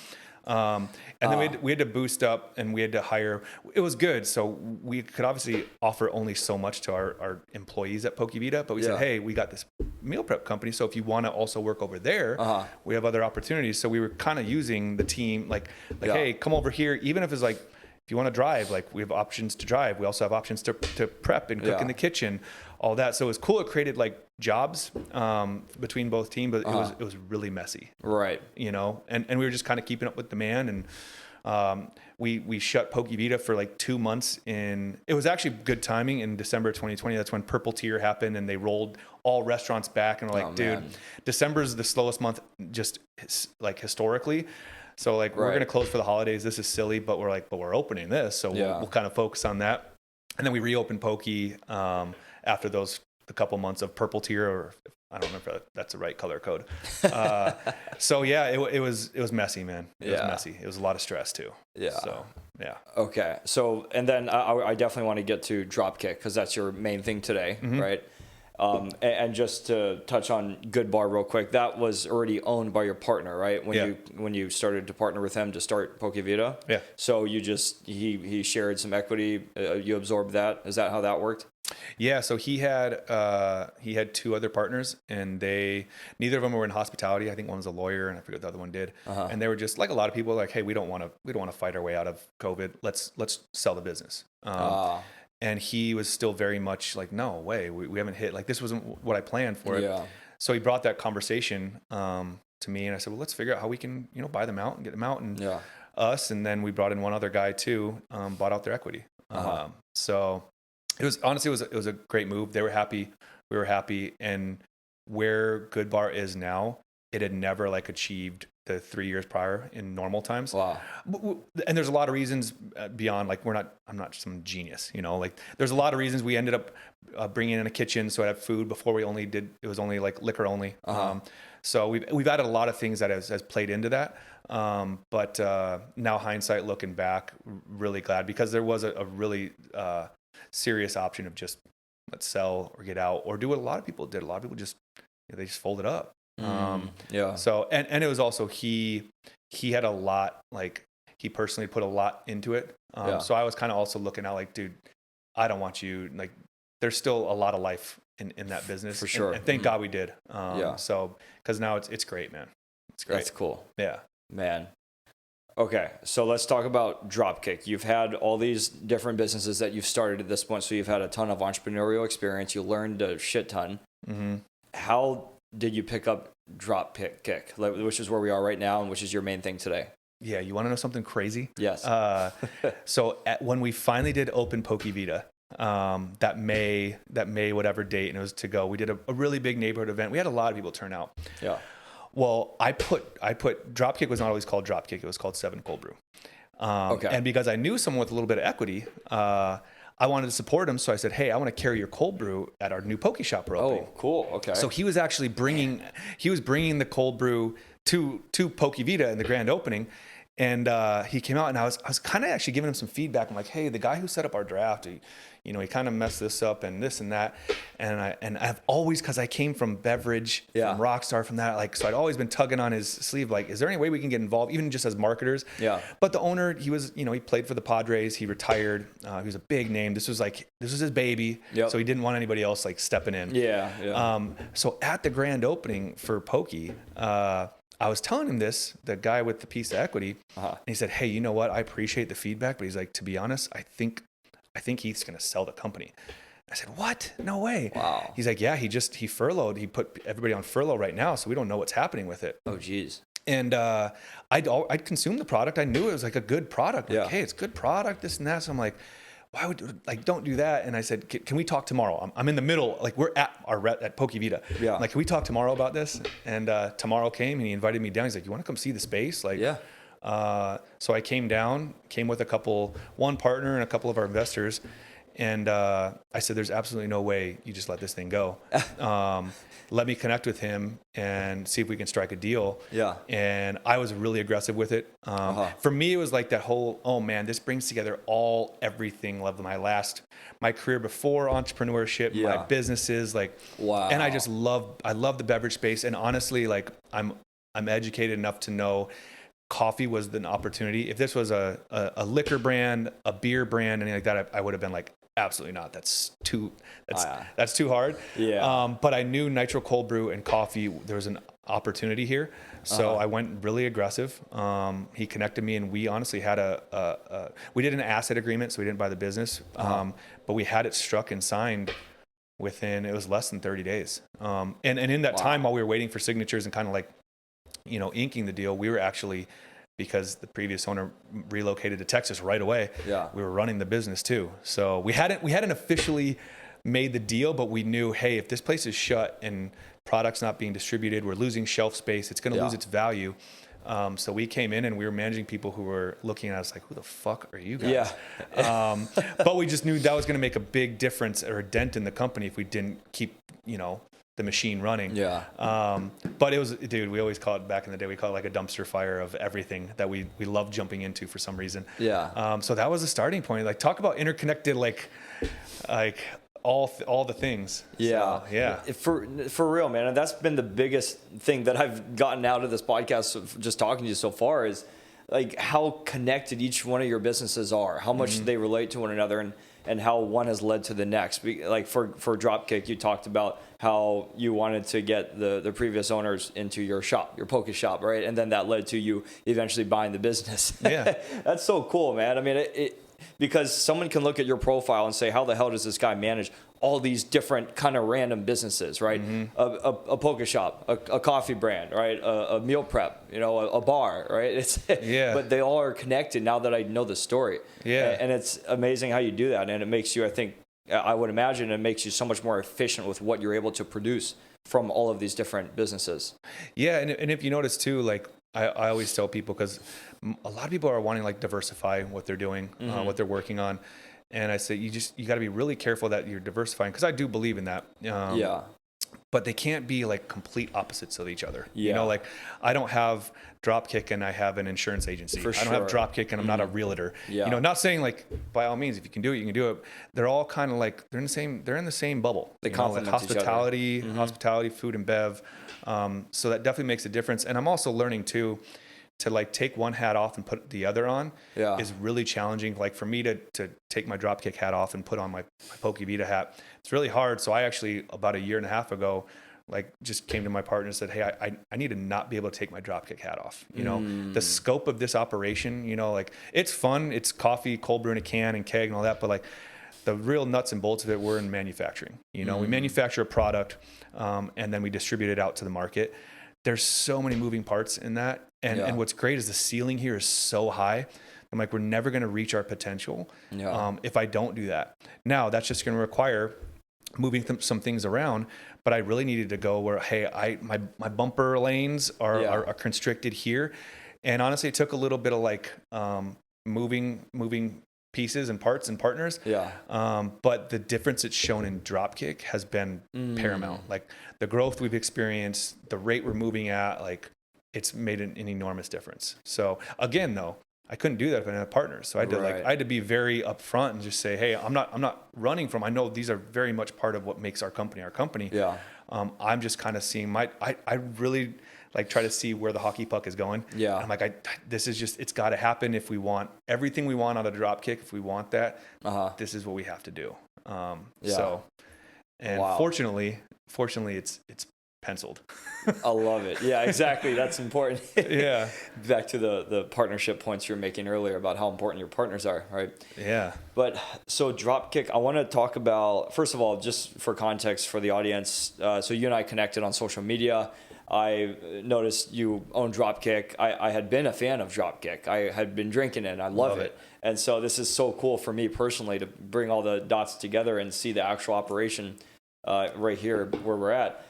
And then we had to boost up, and we had to hire. It was good. So we could obviously offer only so much to our employees at Vida, but we said, hey, we got this meal prep company. So if you want to also work over there, we have other opportunities. So we were kind of using the team like, hey, come over here. Even if it's like, if you want to drive, like we have options to drive. We also have options to prep and cook in the kitchen, all that. So it was cool. It created like jobs between both teams, but it was really messy. Right. You know, and we were just kind of keeping up with demand, and we shut Vida for like 2 months it was actually good timing in December 2020. That's when Purple Tier happened, and they rolled all restaurants back, and we're like, dude, December is the slowest month just like historically. So like we're going to close for the holidays. This is silly, but we're opening this. So we'll kind of focus on that. And then we reopened Poke after the couple months of Purple Tier, or I don't remember if that's the right color code. So yeah, it was messy, man. It was messy. It was a lot of stress too. Yeah. So yeah. Okay. So, and then I definitely want to get to DropKick because that's your main thing today, right? And just to touch on GoodBar real quick, that was already owned by your partner, right? When you started to partner with him to start Vida. Yeah. So you just he shared some equity. You absorbed that. Is that how that worked? Yeah. So he had 2 other partners, and neither of them were in hospitality. I think one was a lawyer, and I forget what the other one did. And they were just like a lot of people, like, hey, we don't want to fight our way out of COVID. Let's sell the business. And he was still very much like, no way, we haven't hit, like, this wasn't what I planned for it. Yeah. So he brought that conversation to me, and I said, well, let's figure out how we can, buy them out and get them out, and us. And then we brought in one other guy too, bought out their equity. So it was a great move. They were happy. We were happy. And where GoodBar is now, it had never like achieved the 3 years prior in normal times. Wow. And there's a lot of reasons beyond, like, I'm not some genius, like there's a lot of reasons we ended up bringing in a kitchen. So I had food before it was only like liquor only. So we've added a lot of things that has played into that. But now hindsight looking back, really glad, because there was a really serious option of just let's sell or get out, or do what a lot of people did. A lot of people just, they just folded up. So, and it was also, he had a lot, like he personally put a lot into it. So I was kind of also looking out like, dude, I don't want you, like, there's still a lot of life in that business. For sure. And thank God we did. So, cause now it's great, man. It's great. That's cool. Yeah, man. Okay. So let's talk about DropKick. You've had all these different businesses that you've started at this point. So you've had a ton of entrepreneurial experience. You learned a shit ton. How did you pick up DropKick, which is where we are right now, and which is your main thing today? Yeah, you want to know something crazy? Yes. So when we finally did open Vida, that May whatever date, and it was to go, we did a really big neighborhood event. We had a lot of people turn out. Yeah. Well, I put DropKick was not always called DropKick; it was called 7 Cold Brew. And because I knew someone with a little bit of equity, I wanted to support him, so I said, hey, I want to carry your cold brew at our new poke shop we're opening. Oh, cool. Okay. So he was actually bringing the cold brew to Poke Vida in the grand opening. And he came out, and I was kind of actually giving him some feedback. I'm like, hey, the guy who set up our draft, he kind of messed this up and this and that. And I've always, because I came from beverage, from Rockstar, from that, like, so I'd always been tugging on his sleeve, like, is there any way we can get involved, even just as marketers? Yeah. But the owner, he was, he played for the Padres. He retired. He was a big name. This was his baby. Yep. So he didn't want anybody else like stepping in. Yeah. So at the grand opening for Pokey, I was telling him this, the guy with the piece of equity, and he said, hey, you know what? I appreciate the feedback, but he's like, to be honest, I think he's going to sell the company. I said, what? No way. Wow. He's like, yeah, he furloughed. He put everybody on furlough right now, so we don't know what's happening with it. Oh, geez. And I'd consumed the product. I knew it was like a good product. Like, hey, it's a good product, this and that. So I'm like, why would, like, don't do that. And I said, can we talk tomorrow? I'm in the middle, like we're at at Vida. Yeah. I'm like, can we talk tomorrow about this? And tomorrow came and he invited me down. He's like, you want to come see the space? Like, yeah. So I came with one partner and a couple of our investors. And I said, there's absolutely no way you just let this thing go. Let me connect with him and see if we can strike a deal. Yeah. And I was really aggressive with it. For me, it was like that whole, oh man, this brings together everything of my career before entrepreneurship, my businesses, like, wow. And I love the beverage space. And honestly, like I'm educated enough to know coffee was an opportunity. If this was a liquor brand, a beer brand, anything like that, I would have been like, absolutely not. That's too hard. Yeah. But I knew nitro cold brew and coffee, there was an opportunity here. So I went really aggressive. He connected me, and we honestly had we did an asset agreement, so we didn't buy the business. But we had it struck and signed within, it was less than 30 days. And in that time, while we were waiting for signatures and kind of like, inking the deal, we were actually, because the previous owner relocated to Texas right away. Yeah. We were running the business too. So we hadn't officially made the deal, but we knew, hey, if this place is shut and product's not being distributed, we're losing shelf space. It's going to lose its value. So we came in and we were managing people who were looking at us like, who the fuck are you guys? Yeah. But we just knew that was going to make a big difference or a dent in the company if we didn't keep, the machine running. Yeah. But it was, dude, we always call it, back in the day, we call it like a dumpster fire of everything that we love jumping into for some reason. Yeah. So that was the starting point. Like, talk about interconnected, like all the things. Yeah. So, yeah. For real, man. And that's been the biggest thing that I've gotten out of this podcast of just talking to you so far is like how connected each one of your businesses are, how much they relate to one another, and how one has led to the next. Like for DropKick, you talked about how you wanted to get the previous owners into your shop, your poke shop, right? And then that led to you eventually buying the business. Yeah. That's so cool, man. I mean, because someone can look at your profile and say, how the hell does this guy manage all these different kind of random businesses, right? A poke shop, a coffee brand, right? A meal prep, a bar, right? But they all are connected now that I know the story. Yeah. And it's amazing how you do that. And it makes you, I would imagine it makes you so much more efficient with what you're able to produce from all of these different businesses. Yeah. And if you notice too, like I always tell people, because a lot of people are wanting like diversify what they're doing, what they're working on. And I say, you got to be really careful that you're diversifying, because I do believe in that. But they can't be like complete opposites of each other. Yeah. Like I don't have DropKick and I have an insurance agency. I don't have DropKick and I'm not a realtor. Yeah. Not saying like by all means, if you can do it, you can do it. They're all kind of like, they're in the same bubble. They complement like hospitality, food and bev. So that definitely makes a difference. And I'm also learning too, to like take one hat off and put the other on is really challenging. Like for me to take my DropKick hat off and put on my Poke Vida hat, it's really hard. So I actually, about a year and a half ago, like just came to my partner and said, hey, I need to not be able to take my DropKick hat off. The scope of this operation, like it's fun. It's coffee, cold brew in a can and keg and all that. But like the real nuts and bolts of it, we're in manufacturing. We manufacture a product and then we distribute it out to the market. There's so many moving parts in that. And what's great is the ceiling here is so high. I'm like, we're never going to reach our potential if I don't do that. Now, that's just going to require moving some things around. But I really needed to go where, hey, my bumper lanes are constricted here. And honestly, it took a little bit of like moving pieces and parts and partners. Yeah. But the difference it's shown in DropKick has been paramount. Like the growth we've experienced, the rate we're moving at, like it's made an enormous difference. So again, though, I couldn't do that if I didn't have partners. So I had to be very upfront and just say, hey, I'm not running from, I know these are very much part of what makes our company. Yeah. I'm just kind of seeing I really like try to see where the hockey puck is going. Yeah. I'm like, this is just, it's got to happen if we want everything we want out of DropKick. If we want that, this is what we have to do. So, and fortunately it's penciled. I love it. Yeah, exactly. That's important. Yeah. Back to the partnership points you were making earlier about how important your partners are, right? Yeah. But so DropKick, I want to talk about, first of all, just for context for the audience. So you and I connected on social media. I noticed you own DropKick. I had been a fan of DropKick. I had been drinking it, and I love it. And so this is so cool for me personally to bring all the dots together and see the actual operation right here where we're at.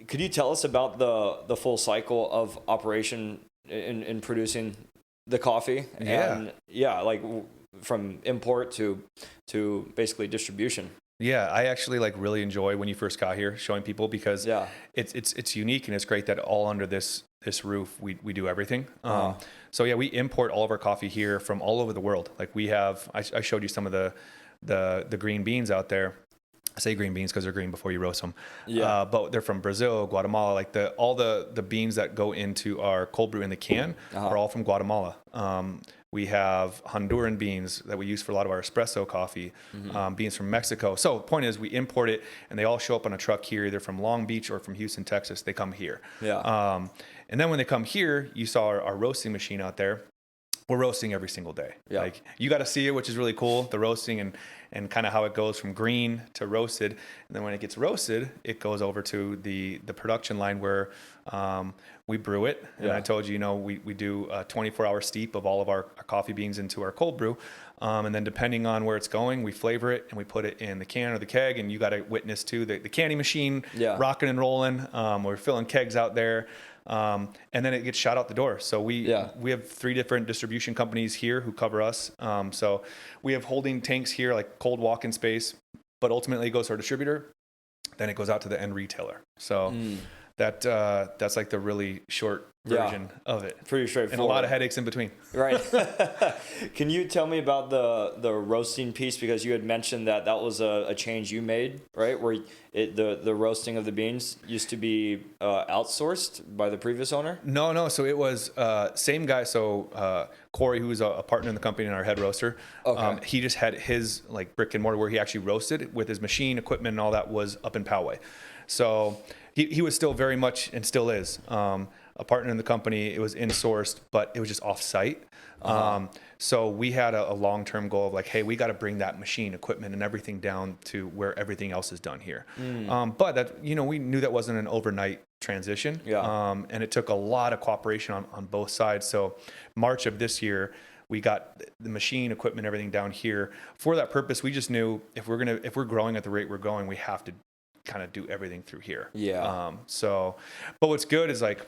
Could you tell us about the full cycle of operation in producing the coffee? And like from import to basically distribution. Yeah, I actually like really enjoy when you first got here showing people, because it's unique, and it's great that all under this roof we do everything. So yeah, we import all of our coffee here from all over the world. Like we have, I showed you some of the green beans out there. I say green beans because they're green before you roast them. Yeah. But they're from Brazil, Guatemala. Like all the beans that go into our cold brew in the can are all from Guatemala. We have Honduran beans that we use for a lot of our espresso coffee, beans from Mexico. So the point is we import it, and they all show up on a truck here, either from Long Beach or from Houston, Texas. They come here. Yeah. And then when they come here, you saw our roasting machine out there. We're roasting every single day. Yeah. Like you got to see it, which is really cool. The roasting and kind of how it goes from green to roasted. And then when it gets roasted, it goes over to the production line where we brew it. And I told you, we do a 24-hour steep of all of our coffee beans into our cold brew. And then depending on where it's going, we flavor it and we put it in the can or the keg. And you got to witness too the canning machine rocking and rolling. We're filling kegs out there. And then it gets shot out the door. So we have 3 different distribution companies here who cover us. So we have holding tanks here, like cold walk-in space, but ultimately it goes to our distributor. Then it goes out to the end retailer. So that's like the really short version of it. Pretty straightforward. And a lot of headaches in between. Right. Can you tell me about the roasting piece? Because you had mentioned that was a change you made, right? Where the roasting of the beans used to be outsourced by the previous owner? No. So it was same guy. So Corey, who was a partner in the company and our head roaster, he just had his like brick and mortar where he actually roasted with his machine, equipment, and all that was up in Poway. So he was still very much, and still is, a partner in the company. It was insourced, but it was just off-site. So we had a long-term goal of like, hey, we got to bring that machine, equipment, and everything down to where everything else is done here. But that, we knew that wasn't an overnight transition. And it took a lot of cooperation on both sides. So March of this year, we got the machine, equipment, everything down here. For that purpose, we just knew if we're growing at the rate we're going, we have to kind of do everything through here. But what's good is like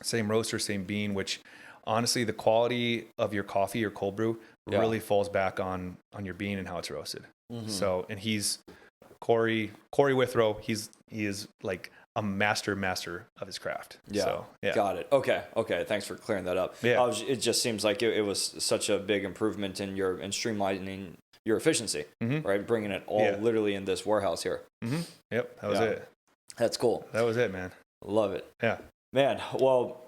same roaster, same bean, which honestly the quality of your coffee, your cold brew really falls back on your bean and how it's roasted. So, and he's Corey Withrow, he is like a master of his craft. Got it. Okay. Thanks for clearing that up. It just seems like it was such a big improvement in streamlining your efficiency, right? Bringing it all literally in this warehouse here. Yep. That was it. That's cool. That was it, man. Love it. Yeah, man. Well,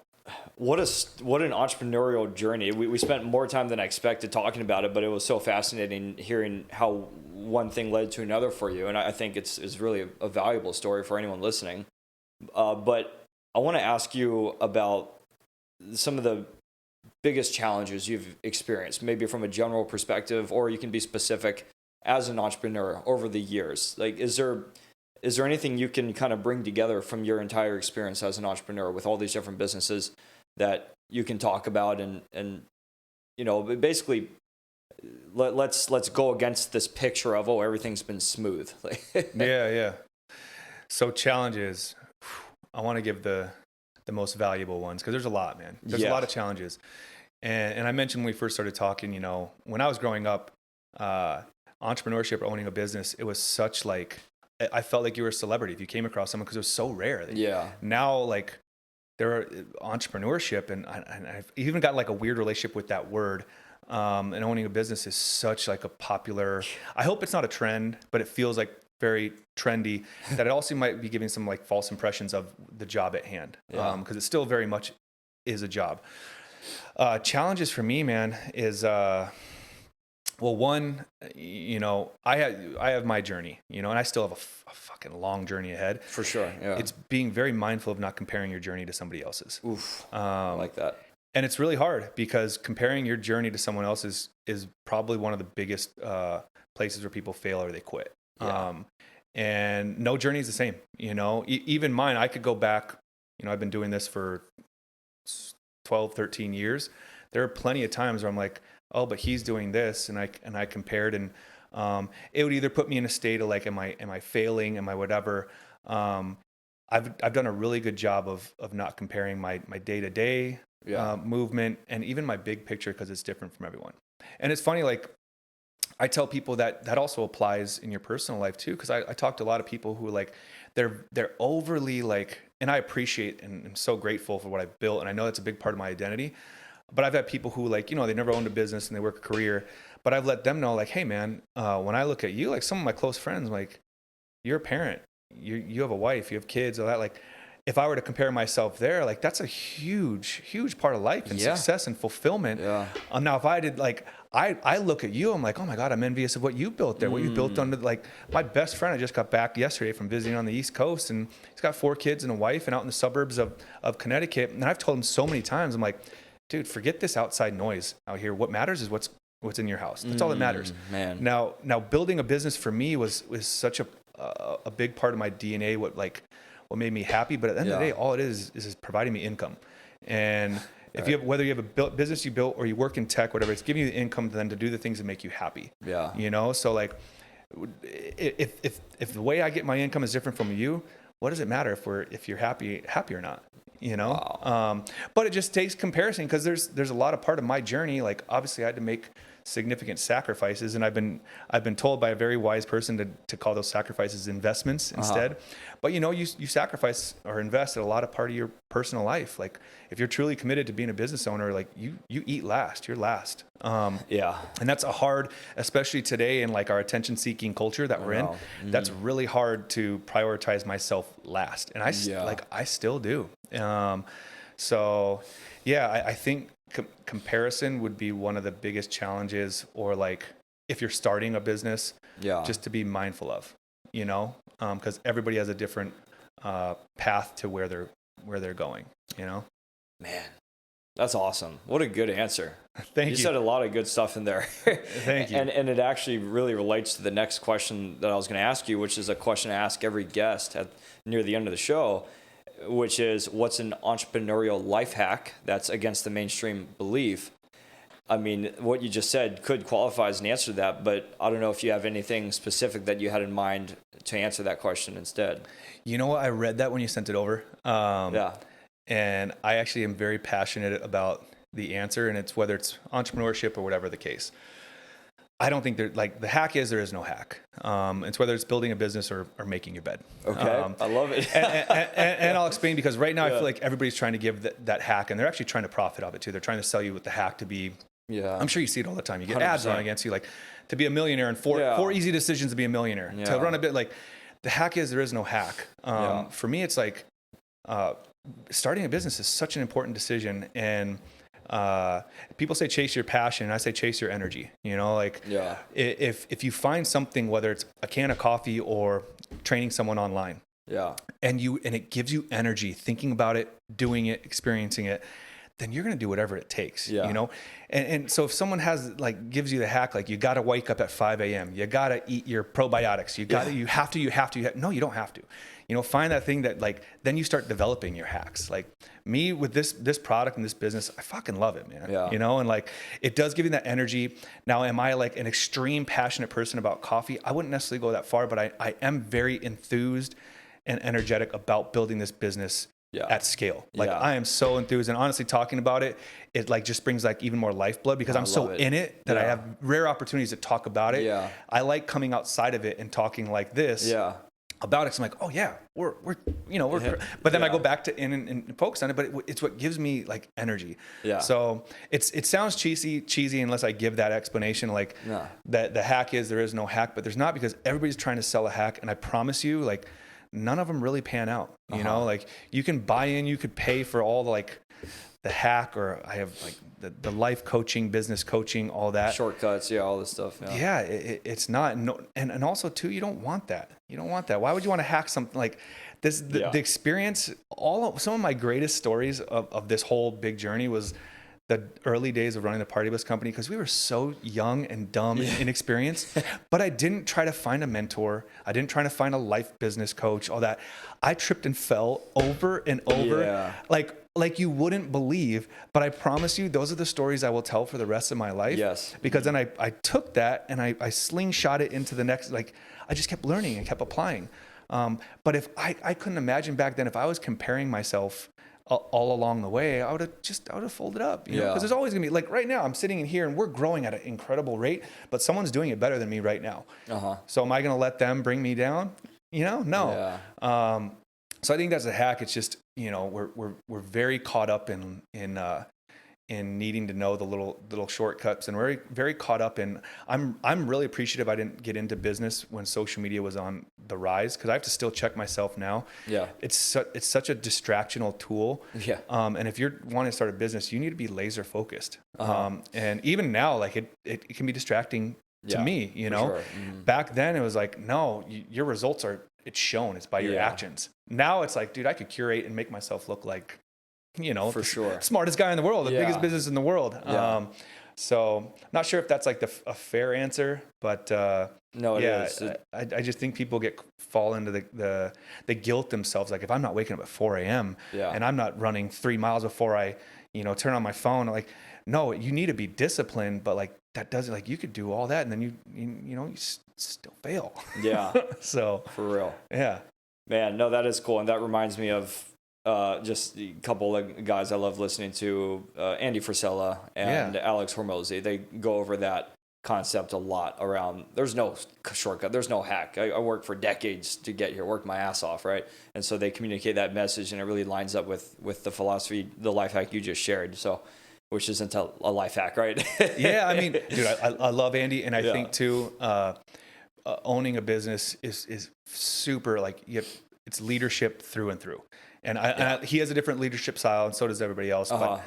what an entrepreneurial journey. We spent more time than I expected talking about it, but it was so fascinating hearing how one thing led to another for you. And I think it's really a valuable story for anyone listening. But I want to ask you about some of the biggest challenges you've experienced, maybe from a general perspective, or you can be specific as an entrepreneur over the years. Like, is there anything you can kind of bring together from your entire experience as an entrepreneur with all these different businesses that you can talk about and basically let's go against this picture of, everything's been smooth. Yeah. So challenges, I want to give the most valuable ones, because there's a lot, man. There's a lot of challenges. And I mentioned when we first started talking, when I was growing up, entrepreneurship or owning a business, it was such like, I felt like you were a celebrity if you came across someone, because it was so rare. Now, like, there are entrepreneurship, and I've even got like a weird relationship with that word. And owning a business is such like a popular, I hope it's not a trend, but it feels like very trendy, that it also might be giving some like false impressions of the job at hand. Because it still very much is a job. Challenges for me, man, is, well, one, I have my journey, and I still have a fucking long journey ahead. For sure. Yeah. It's being very mindful of not comparing your journey to somebody else's. Oof. I like that. And it's really hard, because comparing your journey to someone else's is probably one of the biggest places where people fail or they quit. Yeah. And no journey is the same. Even mine, I could go back I've been doing this for 12, 13 years. There are plenty of times where I'm like, oh, but he's doing this. And I compared, and it would either put me in a state of like, am I failing? Am I whatever? I've done a really good job of not comparing my day-to-day movement and even my big picture, because it's different from everyone. And it's funny, like I tell people that also applies in your personal life too, because I talk to a lot of people who like they're overly like, and I appreciate and I'm so grateful for what I've built, and I know that's a big part of my identity. But I've had people who like, they never owned a business and they work a career, but I've let them know like, hey man, when I look at you, like some of my close friends, like you're a parent, you have a wife, you have kids, all that. Like if I were to compare myself there, like that's a huge part of life and success and fulfillment. Now if I did like, I look at you, I'm like, oh my God, I'm envious of what you built there, what you built under, like my best friend, I just got back yesterday from visiting on the East Coast, and he's got 4 kids and a wife and out in the suburbs of Connecticut. And I've told him so many times, I'm like, dude, forget this outside noise out here. What matters is what's in your house. That's all that matters. Man. Now building a business for me was such a big part of my DNA, what made me happy. But at the end of the day, all it is providing me income. And if you have, whether you have a business you built or you work in tech, whatever, it's giving you the income then to do the things that make you happy. So like if the way I get my income is different from you, what does it matter if you're happy or not? Wow. But it just takes comparison, because there's a lot of part of my journey. Like obviously I had to make significant sacrifices, and I've been told by a very wise person to call those sacrifices investments instead. But you sacrifice or invest in a lot of part of your personal life. Like if you're truly committed to being a business owner, like you eat last, you're last. And that's a hard, especially today in like our attention seeking culture that we're in, that's really hard to prioritize myself last. And I still do. So yeah, I think comparison would be one of the biggest challenges, or like if you're starting a business, just to be mindful of, because everybody has a different path to where they're going, Man, that's awesome. What a good answer. Thank you. You said a lot of good stuff in there. Thank you. And it actually really relates to the next question that I was going to ask you, which is a question I ask every guest near the end of the show, which is, what's an entrepreneurial life hack that's against the mainstream belief? I mean, what you just said could qualify as an answer to that, but I don't know if you have anything specific that you had in mind to answer that question instead. You know what? I read that when you sent it over. And I actually am very passionate about the answer, and it's whether it's entrepreneurship or whatever the case. I don't think the hack is, there is no hack. It's whether it's building a business or making your bed. Okay. I love it. and I'll explain, because right now I feel like everybody's trying to give that hack, and they're actually trying to profit off it too. They're trying to sell you with the hack to be, I'm sure you see it all the time. You get 100%. Ads run against you, like to be a millionaire, and four easy decisions to be a millionaire. To run a bit, like the hack is, there is no hack. For me, it's like starting a business is such an important decision. And people say chase your passion, and I say chase your energy. If you find something, whether it's a can of coffee or training someone online, and it gives you energy, thinking about it, doing it, experiencing it, then you're going to do whatever it takes, And so if someone gives you the hack, like you got to wake up at 5 a.m., you got to eat your probiotics, you have to, no, you don't have to, find that thing that then you start developing your hacks. Like me with this product and this business, I fucking love it, man. And it does give you that energy. Now, am I like an extreme passionate person about coffee? I wouldn't necessarily go that far, but I am very enthused and energetic about building this business at scale. I am so enthused, and honestly talking about it just brings even more lifeblood, because I'm so in it that I have rare opportunities to talk about it. I like coming outside of it and talking like this about it. So I'm like, oh yeah, we're but then I go back to and focus on it, but it's what gives me energy. So it sounds cheesy unless I give that explanation, that the hack is, there is no hack, but there's not, because everybody's trying to sell a hack, and I promise you, none of them really pan out. You can buy in, you could pay for all the hack, or I have the life coaching, business coaching, all that shortcuts, all this stuff. It's not, and also too, you don't want that. Why would you want to hack something like this? The experience, some of my greatest stories of this whole big journey was the early days of running the party bus company because we were so young and dumb and inexperienced. But I didn't try to find a mentor. I didn't try to find a life business coach, all that. I tripped and fell over and over, like you wouldn't believe. But I promise you, those are the stories I will tell for the rest of my life. Yes. Because then I took that and I slingshot it into the next, like I just kept learning and kept applying. But if I couldn't imagine back then, if I was comparing myself all along the way, I would have folded up, you know, because there's always gonna be, like right now I'm sitting in here and we're growing at an incredible rate, but someone's doing it better than me right now. So am I going to let them bring me down? You know, no. So I think that's a hack. It's just, you know, we're very caught up in needing to know the little shortcuts, and we're very caught up in, I'm really appreciative I didn't get into business when social media was on the rise, because I have to still check myself now. It's such a distractional tool. And if you're wanting to start a business, you need to be laser focused. And even now, like it can be distracting to me, you know. Back then it was like, no, your results it's shown, it's by your actions. Now it's like, dude, I could curate and make myself look like, you know, for sure, smartest guy in the world, the biggest business in the world. So not sure if that's like a fair answer, but no, it is. I just think people fall into the guilt themselves. Like if I'm not waking up at 4 a.m. and I'm not running 3 miles before I, you know, turn on my phone, like, no, you need to be disciplined, but like that doesn't, like, you could do all that and then you know, you still fail. So for real. Man, no, that is cool. And that reminds me of just a couple of guys I love listening to, Andy Frisella and Alex Hormozy. They go over that concept a lot around, there's no shortcut, there's no hack. I worked for decades to get here, worked my ass off, right? And so they communicate that message, and it really lines up with the philosophy, the life hack you just shared. So, which isn't a life hack, right? I mean, dude, I love Andy, and I think too, owning a business is super, like, it's leadership through and through. And he has a different leadership style, and so does everybody else. But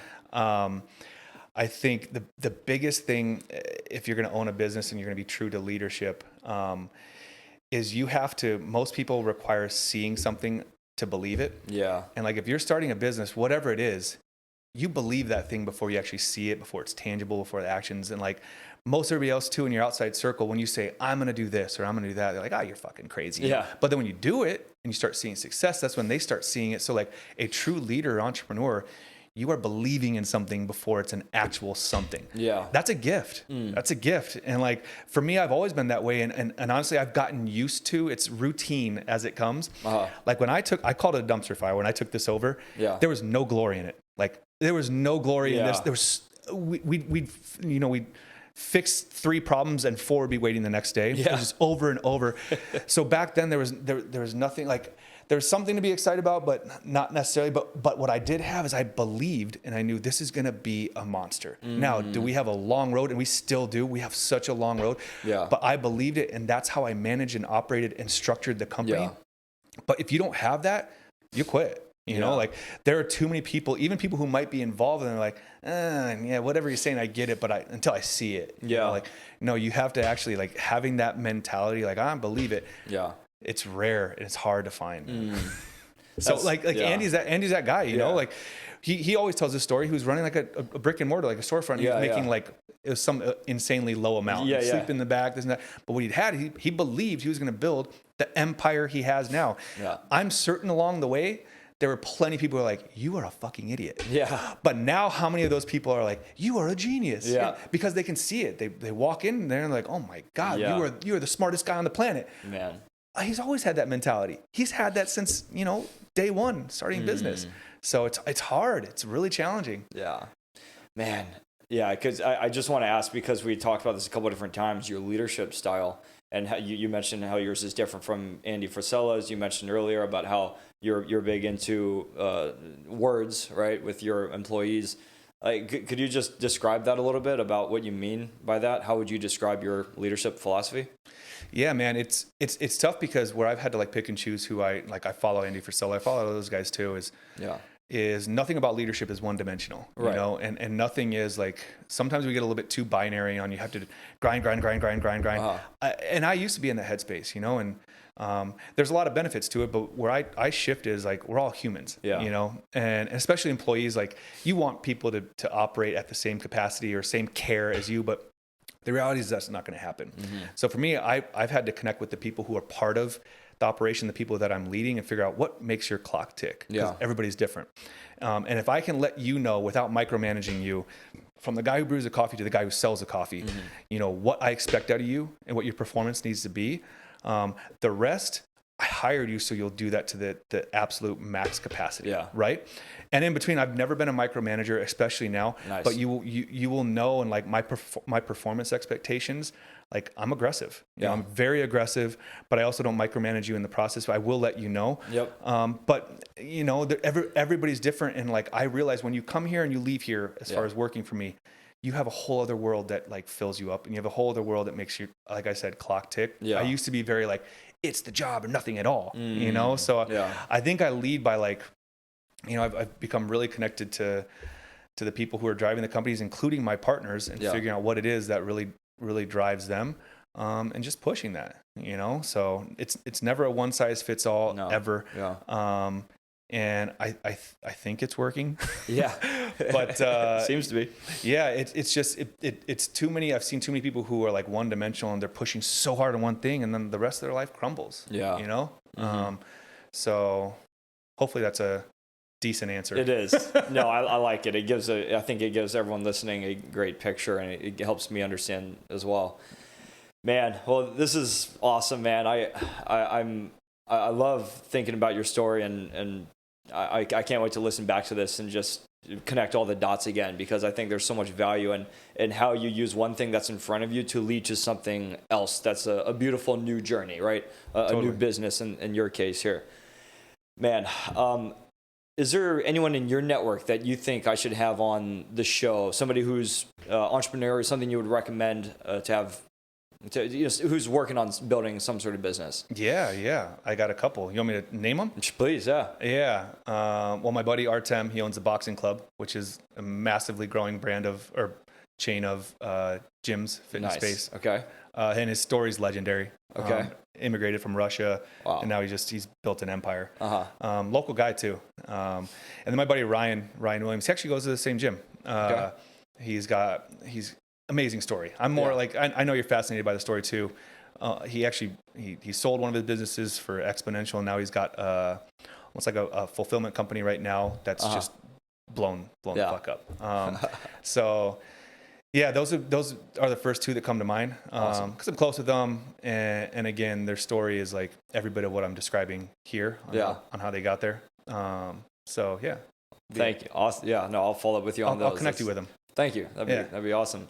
I think the biggest thing, if you're going to own a business and you're going to be true to leadership, is you have to, most people require seeing something to believe it. And like if you're starting a business, whatever it is, you believe that thing before you actually see it, before it's tangible, before the actions. And like most everybody else too in your outside circle, when you say, I'm going to do this or I'm going to do that, they're like, oh, you're fucking crazy. But then when you do it and you start seeing success, that's when they start seeing it. So like a true leader, entrepreneur, you are believing in something before it's an actual something. That's a gift. That's a gift. And like, for me, I've always been that way. And honestly, I've gotten used to, it's routine as it comes. Like when I called it a dumpster fire. When I took this over, there was no glory in it. Like there was no glory in this. There was, we'd fix 3 problems and 4 would be waiting the next day. It was just over and over. So back then there was nothing, like there's something to be excited about, but not necessarily. But what I did have is I believed, and I knew this is going to be a monster. Now, do we have a long road? And we still do. We have such a long road. But I believed it, and that's how I managed and operated and structured the company. But if you don't have that, you quit. You know, like there are too many people, even people who might be involved, and they're like, whatever you're saying, I get it, but until I see it. You know, like, no, you have to actually, like, having that mentality, like, I believe it. It's rare and it's hard to find. So like Andy's that guy, you know, like he always tells this story. He was running like a brick and mortar, like a storefront. He was making like, it was some insanely low amount. He'd sleep in the back, this and that. But what he believed he was going to build the empire he has now. I'm certain along the way, there were plenty of people who were like, you are a fucking idiot. But now how many of those people are like, you are a genius? Because they can see it. They walk in there and they're like, oh my God, you are the smartest guy on the planet. Man. He's always had that mentality. He's had that since, you know, day one starting business. So it's hard. It's really challenging. Man. Because I just want to ask, because we talked about this a couple of different times, your leadership style, and how you mentioned how yours is different from Andy Frisella's. You mentioned earlier about how you're big into words, right, with your employees. Could you just describe that a little bit about what you mean by that? How would you describe your leadership philosophy? Yeah, man, it's tough, because where I've had to like pick and choose who I follow Andy Frisella, I follow those guys too, is nothing about leadership is one dimensional, you know, and nothing is like, sometimes we get a little bit too binary on, you have to grind. And I used to be in that headspace, you know, and There's a lot of benefits to it, but where I shift is like, we're all humans, Yeah. you know, and especially employees, like you want people to operate at the same capacity or same care as you, but the reality is that's not going to happen. So for me, I've had to connect with the people who are part of the operation, the people that I'm leading, and figure out what makes your clock tick. Because everybody's different. And if I can let you know without micromanaging you, from the guy who brews the coffee to the guy who sells the coffee, you know, what I expect out of you and what your performance needs to be. The rest, I hired you so you'll do that to the absolute max capacity, right? And in between, I've never been a micromanager, especially now. Nice. But you will know, and like my performance expectations, like I'm aggressive. You know, I'm very aggressive, but I also don't micromanage you in the process. I will let you know. But you know, everybody's different, and like I realize when you come here and you leave here, as far as working for me, you have a whole other world that like fills you up, and you have a whole other world that makes you, like I said, clock tick. I used to be very like, it's the job or nothing at all, you know? So I think I lead by like, you know, I've become really connected to the people who are driving the companies, including my partners, and figuring out what it is that really drives them, and just pushing that, you know? So it's never a one size fits all ever. And I think it's working. But seems to be. It's just it's too many. I've seen too many people who are like one dimensional and they're pushing so hard on one thing, and then the rest of their life crumbles. You know. So hopefully that's a decent answer. It is. No, I like it. I think it gives everyone listening a great picture, and it helps me understand as well. Man, well, this is awesome, man. I love thinking about your story, and I can't wait to listen back to this and just connect all the dots again, because I think there's so much value in how you use one thing that's in front of you to lead to something else that's a beautiful new journey, right? A new business in your case here. Man, is there anyone in your network that you think I should have on the show? Somebody who's entrepreneur, or something you would recommend to have, who's working on building some sort of business? Yeah. I got a couple. You want me to name them? Please, Yeah. Well, my buddy Artem, he owns a boxing club, which is a massively growing chain of gyms, fitness space. Okay. And his story's legendary. Okay. Immigrated from Russia, and now he's built an empire. Local guy too. And then my buddy Ryan Williams, he actually goes to the same gym. He's amazing story. I'm more like, I know you're fascinated by the story too. He sold one of his businesses for exponential, and now he's got almost like a fulfillment company right now that's just blown the fuck up. So yeah, those are the first two that come to mind, because I'm close with them, and again, their story is like every bit of what I'm describing here on how they got there. So yeah. Thank you. Awesome. Yeah, no, I'll follow up with you on those. I'll connect you with them. Thank you. That'd be awesome.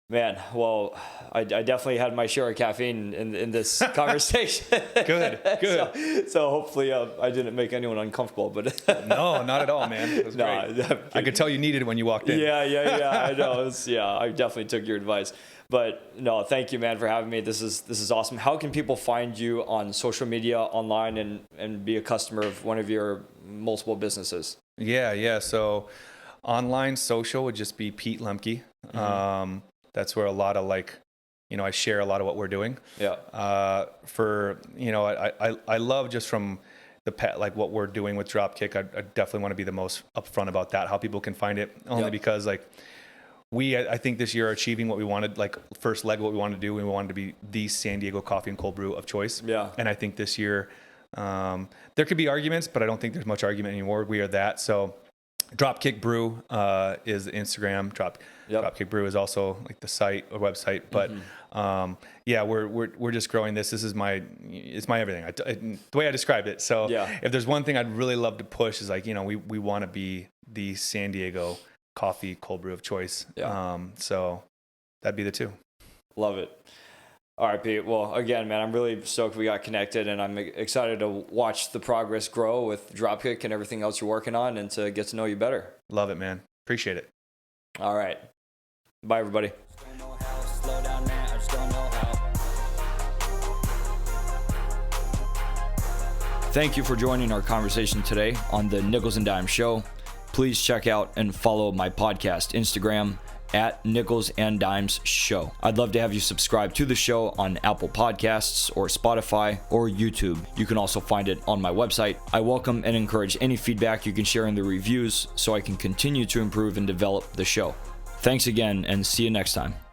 Man, well, I definitely had my share of caffeine in this conversation. Good. So hopefully I didn't make anyone uncomfortable, but no, not at all, man. It was great. I could tell you needed it when you walked in. Yeah. I know. I definitely took your advice. But no, thank you, man, for having me. This is awesome. How can people find you on social media, online, and be a customer of one of your multiple businesses? Yeah. So online social would just be Pete Lemke. That's where a lot of I share a lot of what we're doing. I love just from what we're doing with DropKick. I definitely want to be the most upfront about that, how people can find it, only because I think this year are achieving what we wanted, first leg, what we wanted to do. We wanted to be the San Diego coffee and cold brew of choice. And I think this year, there could be arguments, but I don't think there's much argument anymore. We are that. So DropKick Brew is the Instagram. DropKick Brew is also the site or website. But we're just growing this. This is it's my everything. The way I described it. So if there's one thing I'd really love to push is we want to be the San Diego coffee cold brew of choice. So that'd be the two. Love it. All right, Pete. Well, again, man, I'm really stoked we got connected, and I'm excited to watch the progress grow with DropKick and everything else you're working on, and to get to know you better. Love it, man. Appreciate it. All right. Bye, everybody. Thank you for joining our conversation today on the Nichols and Dime Show. Please check out and follow my podcast Instagram at Nichols and Dimes Show. I'd love to have you subscribe to the show on Apple Podcasts or Spotify or YouTube. You can also find it on my website. I welcome and encourage any feedback you can share in the reviews so I can continue to improve and develop the show. Thanks again, and see you next time.